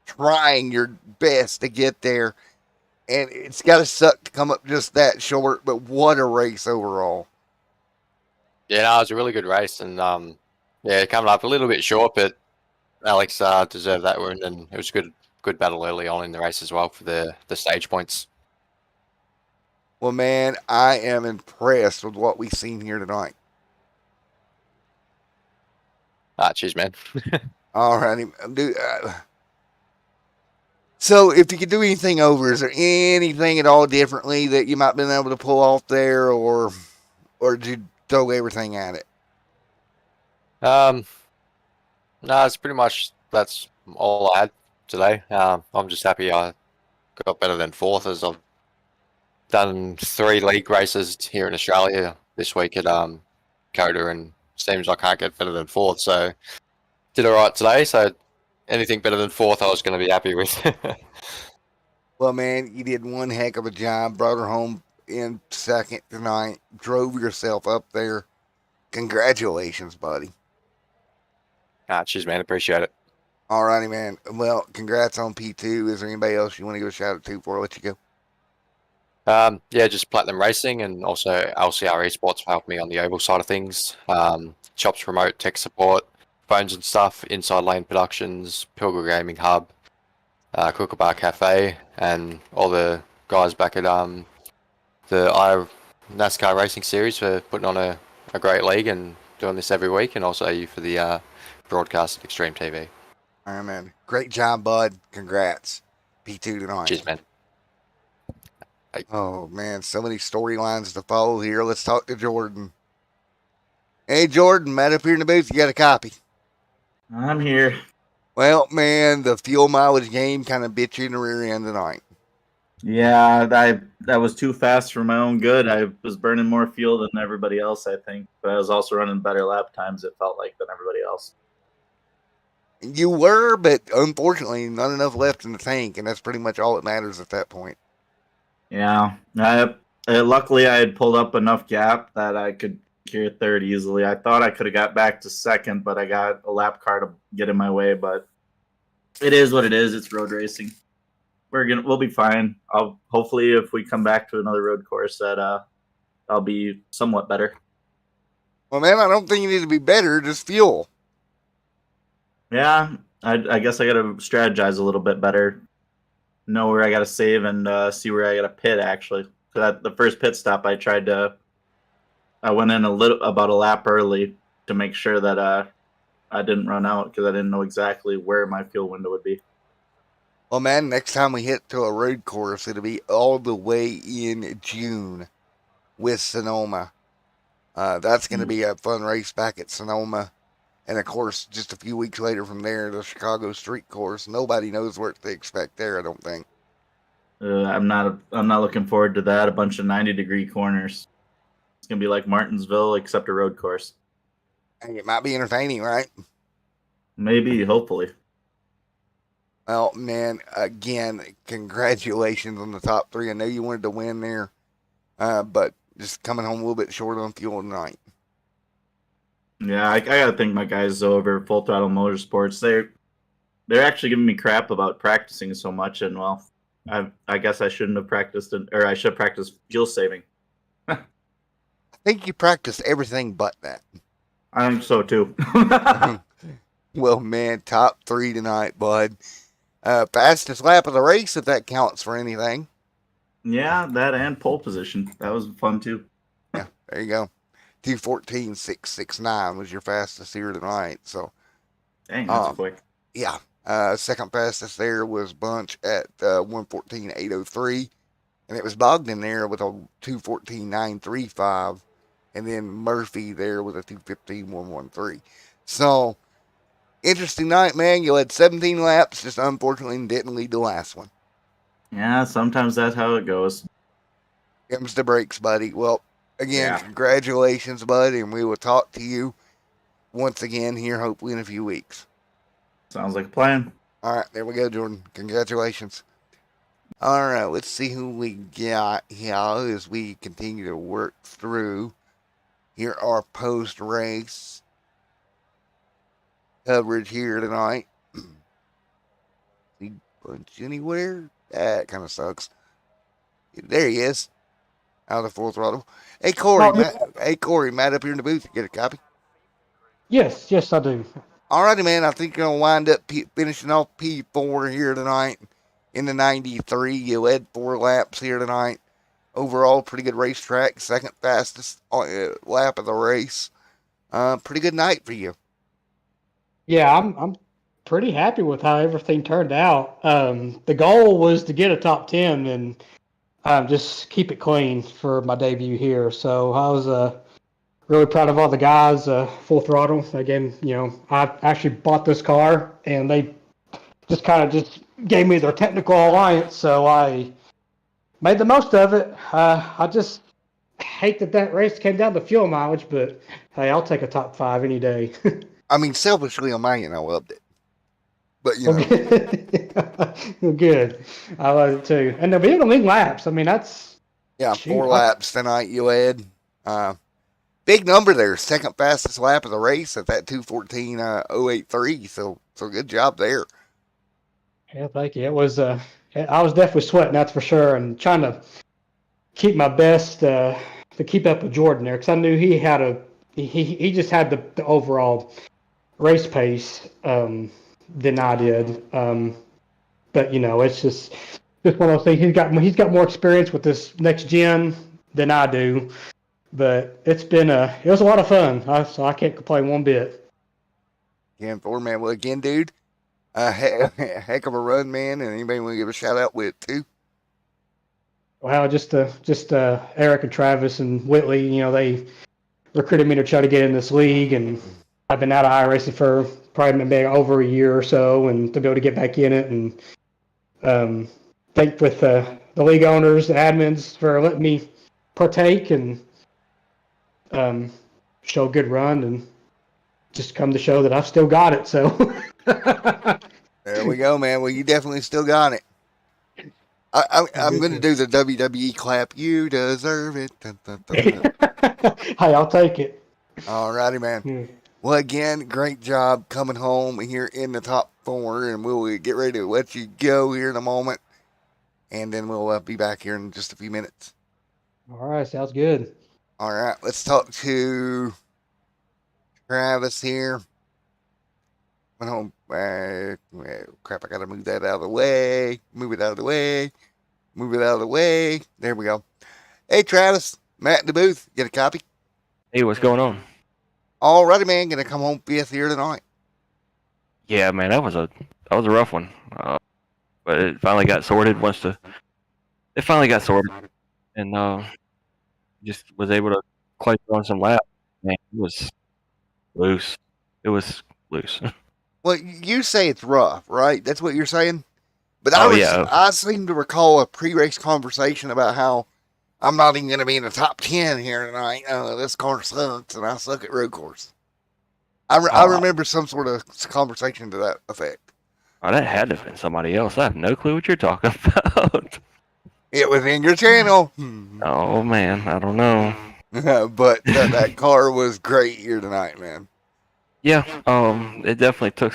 trying your best to get there. And it's got to suck to come up just that short, but what a race overall. Yeah, no, it was a really good race. And, yeah, coming up a little bit short, but Alex deserved that win. And it was a good battle early on in the race as well for the stage points. Well, man, I am impressed with what we've seen here tonight. Cheers, man. All righty. Dude, so if you could do anything over, is there anything at all differently that you might have been able to pull off there, or did you throw everything at it? No, it's pretty much that's all I had today. I'm just happy I got better than fourth, as I've done 3 league races here in Australia this week at Cota, and seems I can't get better than fourth. So did all right today. So anything better than fourth, I was going to be happy with. Well, man, you did one heck of a job. Brought her home in second tonight. Drove yourself up there. Congratulations, buddy. Cheers, man. Appreciate it. Alrighty, man. Well, congrats on P2. Is there anybody else you want to give a shout out to before I let you go? Yeah, just Platinum Racing and also LCR Esports for helping me on the oval side of things. Chops Remote Tech Support, phones and stuff, Inside Lane Productions, Pilger Gaming Hub, Kookaburra Cafe, and all the guys back at the NASCAR Racing Series for putting on a great league and doing this every week, and also you for the broadcast at Extreme TV. All right, man. Great job, bud. Congrats. P2 tonight. Cheers, man. Oh, man. So many storylines to follow here. Let's talk to Jordan. Hey, Jordan. Matt up here in the booth. You got a copy? I'm here. Well, man, the fuel mileage game kind of bit you in the rear end tonight. Yeah, that was too fast for my own good. I was burning more fuel than everybody else, I think, but I was also running better lap times, it felt like, than everybody else. You were, but unfortunately, not enough left in the tank, and that's pretty much all that matters at that point. Yeah, luckily I had pulled up enough gap that I could clear third easily. I thought I could have got back to second, but I got a lap car to get in my way. But it is what it is. It's road racing. We'll be fine. Hopefully if we come back to another road course that I'll be somewhat better. Well, man, I don't think you need to be better. Just fuel. Yeah, I guess I got to strategize a little bit better. Know where I got to save and see where I got to pit, actually. The first pit stop, I went in about a lap early to make sure that I didn't run out because I didn't know exactly where my fuel window would be. Well, man, next time we hit to a road course, it'll be all the way in June with Sonoma. That's going to be a fun race back at Sonoma. And, of course, just a few weeks later from there, the Chicago Street Course. Nobody knows what to expect there, I don't think. I'm not looking forward to that. A bunch of 90-degree corners. It's going to be like Martinsville, except a road course. And it might be entertaining, right? Maybe, hopefully. Well, man, again, congratulations on the top 3. I know you wanted to win there, but just coming home a little bit short on fuel tonight. Yeah, I gotta thank my guys over Full Throttle Motorsports. They're actually giving me crap about practicing so much, and well, I guess I shouldn't have practiced or I should have practiced fuel saving. I think you practiced everything but that. I think so too. Well, man, top 3 tonight, bud. Fastest lap of the race, if that counts for anything. Yeah, that and pole position. That was fun too. Yeah, there you go. 2:14.669 was your fastest here tonight. So, dang, that's quick. Yeah. Second fastest there was Bunch at 1:14.803, and it was Bogdan there with a 2:14.935, and then Murphy there with a 2:15.113. So, interesting night, man. You had 17 laps, just unfortunately didn't lead the last one. Yeah, sometimes that's how it goes. Comes the brakes, buddy. Well, again, Congratulations, buddy, and we will talk to you once again here, hopefully in a few weeks. Sounds like a plan. All right, there we go, Jordan. Congratulations. All right, let's see who we got here as we continue to work through. Here are post-race coverage here tonight. See Bunch anywhere? That kind of sucks. There he is. Out of the Full Throttle. Hey, Corey. Matt up here in the booth. Get a copy? Yes, I do. Alrighty, man. I think you're going to wind up finishing off P4 here tonight in the 93. You led 4 laps here tonight. Overall, pretty good racetrack. Second fastest lap of the race. Pretty good night for you. Yeah, I'm pretty happy with how everything turned out. The goal was to get a top 10 and just keep it clean for my debut here. So I was really proud of all the guys. Full throttle. Again, I actually bought this car, and they just kind of just gave me their technical alliance, so I made the most of it. I just hate that race came down to fuel mileage, but hey, I'll take a top 5 any day. I mean, selfishly on my end, I loved it. But, Well, good. I love it too. And they'll be able to lead laps. I mean, that's. yeah, Shoot, 4 laps tonight you had. Big number there. Second fastest lap of the race at that 2:14.083. So good job there. Yeah, thank you. It was. I was definitely sweating, that's for sure, and trying to keep my best to keep up with Jordan there, because I knew he had he just had the overall race pace than I did. But it's just one of those things. He's got more experience with this next gen than I do. But it was a lot of fun. So I can't complain one bit. 10-4, man. Well, again, dude, heck of a run, man. And anybody want to give a shout out with too? Well, just Eric and Travis and Whitley. They recruited me to try to get in this league, and I've been out of iRacing for probably maybe over a year or so, and to be able to get back in it, and thank with the league owners, the admins for letting me partake and show a good run, and just come to show that I've still got it. So there we go, man. Well, you definitely still got it. I'm going to do the WWE clap. You deserve it. Dun, dun, dun, dun. Hey, I'll take it. All righty, man. Well, again, great job coming home here in the top 4, and we'll get ready to let you go here in a moment, and then we'll be back here in just a few minutes. All right, sounds good. All right, let's talk to Travis here. Went home. Crap, I got to move that out of the way. Move it out of the way. Move it out of the way. There we go. Hey, Travis. Matt in the booth. Get a copy? Hey, what's going on? All righty, man. Going to come home 5th here tonight. Yeah, man, that was a rough one. But it finally got sorted it finally got sorted, and just was able to clay on some laps. Man, it was loose. It was loose. Well, you say it's rough, right? That's what you're saying? But yeah. I seem to recall a pre-race conversation about how I'm not even going to be in the top 10 here tonight. This car sucks, and I suck at road course. I remember some sort of conversation to that effect. Oh, that had to have been somebody else. I have no clue what you're talking about. It was in your channel. Oh, man, I don't know. But that car was great here tonight, man. Yeah, it definitely took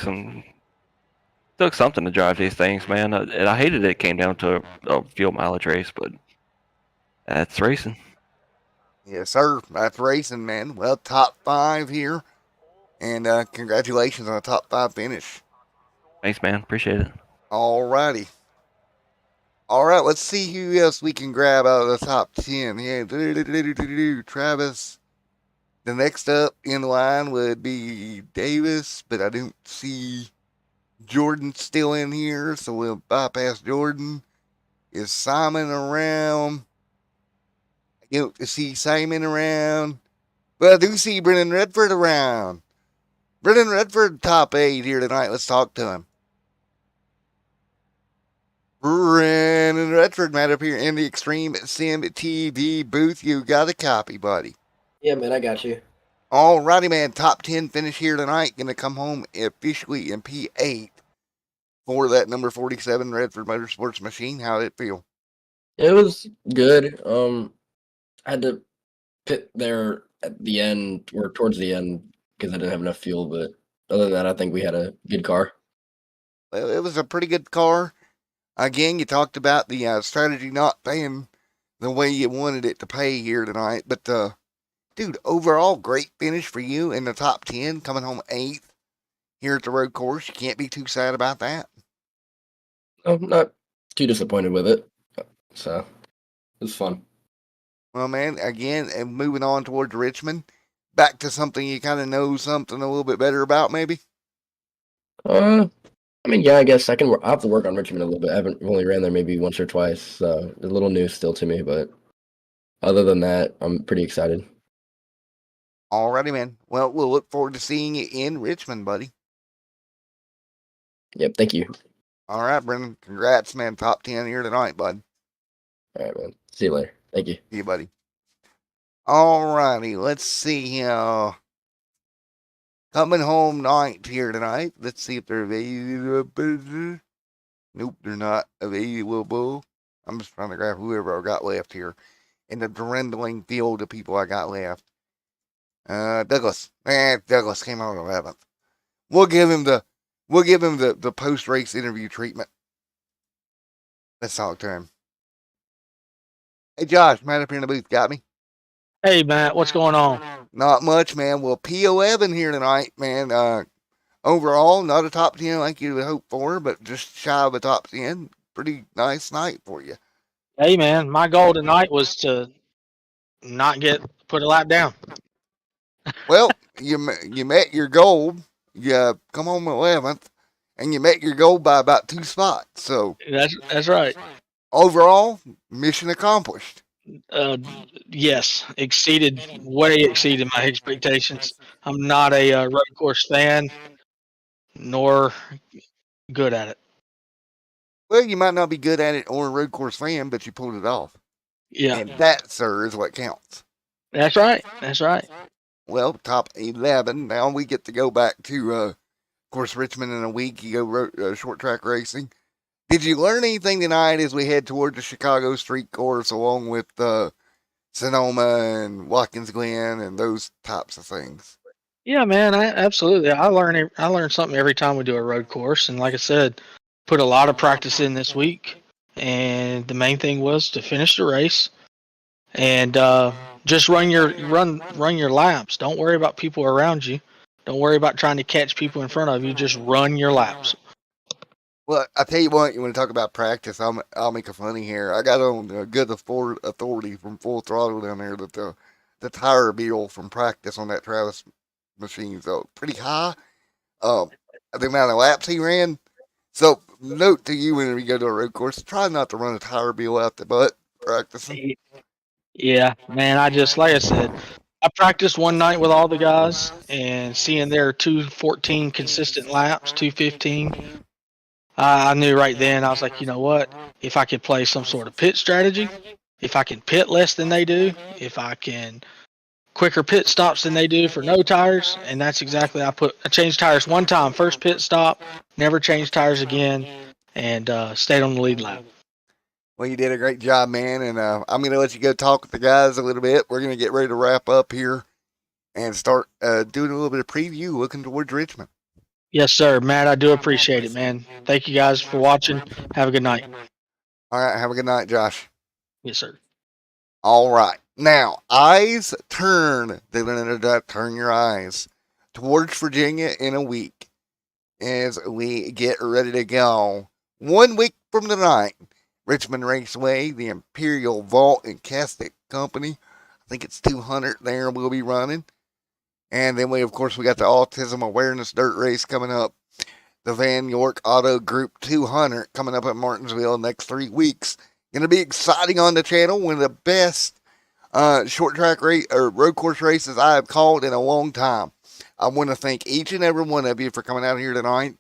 something to drive these things, man. And I hated it came down to a fuel mileage race, but that's racing. Yes, sir. That's racing, man. Well, top 5 here. And congratulations on a top 5 finish. Thanks, man. Appreciate it. All righty. All right, let's see who else we can grab out of the top 10. Yeah, Travis. The next up in line would be Davis, but I don't see Jordan still in here, so we'll bypass Jordan. Is Simon around? I don't see Simon around, but I do see Brennan Redford around. Brennan Redford, top 8 here tonight. Let's talk to him. Brennan Redford, Matt, up here in the Extreme Sim TV booth. You got a copy, buddy. Yeah, man, I got you. All righty, man. Top 10 finish here tonight. Going to come home officially in P8 for that number 47 Redford Motorsports machine. How did it feel? It was good. I had to pit there at the end, or towards the end, because I didn't have enough fuel. But other than that, I think we had a good car. Well, it was a pretty good car. Again, you talked about the strategy not paying the way you wanted it to pay here tonight. But, dude, overall, great finish for you in the top 10, coming home 8th here at the road course. You can't be too sad about that. I'm not too disappointed with it. So, it was fun. Well, man, again, and moving on towards Richmond, back to something you kind of know something a little bit better about, maybe? I mean, yeah, I guess I have to work on Richmond a little bit. I've only ran there maybe once or twice, so it's a little new still to me. But other than that, I'm pretty excited. Alrighty, man. Well, we'll look forward to seeing you in Richmond, buddy. Yep. Thank you. All right, Brendan. Congrats, man. Top 10 here tonight, bud. All right, man. See you later. Thank you. See you, buddy. Alrighty, let's see here. Coming home ninth here tonight. Let's see if they're available. Nope, they're not available. I'm just trying to grab whoever I got left here in the dwindling field of people I got left. Douglas. Douglas came out 11th. We'll give him the post race interview treatment. Let's talk to him. Hey Josh, man up here in the booth, got me? Hey Matt, what's going on? Not much, man. Well, P11 here tonight, man. Overall, not a top 10 like you would hope for, but just shy of a top 10. Pretty nice night for you. Hey man, my goal tonight was to not put a lap down. Well, you met your goal. You come home 11th, and you met your goal by about 2 spots. So That's right. overall, mission accomplished. Yes, way exceeded my expectations. I'm not a road course fan, nor good at it. Well, you might not be good at it or a road course fan, but you pulled it off. Yeah, And that, sir, is what counts. that's right. That's right. Well, top 11. Now we get to go back to, of course, Richmond in a week. You go short track racing. Did you learn anything tonight as we head toward the Chicago Street Course along with Sonoma and Watkins Glen and those types of things? Yeah, man, absolutely. I learn something every time we do a road course, and like I said, put a lot of practice in this week. And the main thing was to finish the race and just run your laps. Don't worry about people around you. Don't worry about trying to catch people in front of you. Just run your laps. Well, I tell you what, you want to talk about practice? I'll make a funny here. I got on good authority from Full Throttle down there that the tire bill from practice on that Travis machine is pretty high. The amount of laps he ran. So note to you when you go to a road course, try not to run a tire bill out the butt practicing. Yeah, man. Like I said, I practiced one night with all the guys and seeing their 2:14 consistent laps, 2:15. I knew right then, I was like, you know what? If I could play some sort of pit strategy, if I can pit less than they do, if I can quicker pit stops than they do for no tires, and that's exactly I changed tires one time, first pit stop, never changed tires again, and stayed on the lead lap. Well, you did a great job, man, and I'm going to let you go talk with the guys a little bit. We're going to get ready to wrap up here and start doing a little bit of preview, looking towards Richmond. Yes, sir, Matt. I do appreciate it, man. Thank you guys for watching. Have a good night. All right, have a good night, Josh. Yes, sir. All right. Now, eyes turn. Turn your eyes towards Virginia in a week as we get ready to go. 1 week from tonight, Richmond Raceway, the Imperial Vault and Casket Company. I think it's 200 there we'll be running. And then of course, we got the Autism Awareness Dirt Race coming up. The Van York Auto Group 200 coming up at Martinsville next 3 weeks. Going to be exciting on the channel. One of the best short track race or road course races I have called in a long time. I want to thank each and every one of you for coming out here tonight.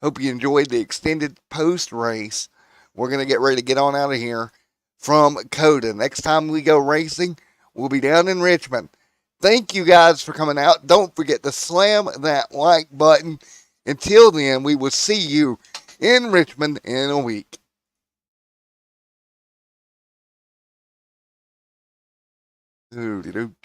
Hope you enjoyed the extended post race. We're going to get ready to get on out of here from Cota. Next time we go racing, we'll be down in Richmond. Thank you guys for coming out. Don't forget to slam that like button. Until then, we will see you in Richmond in a week. Doo-doo-doo.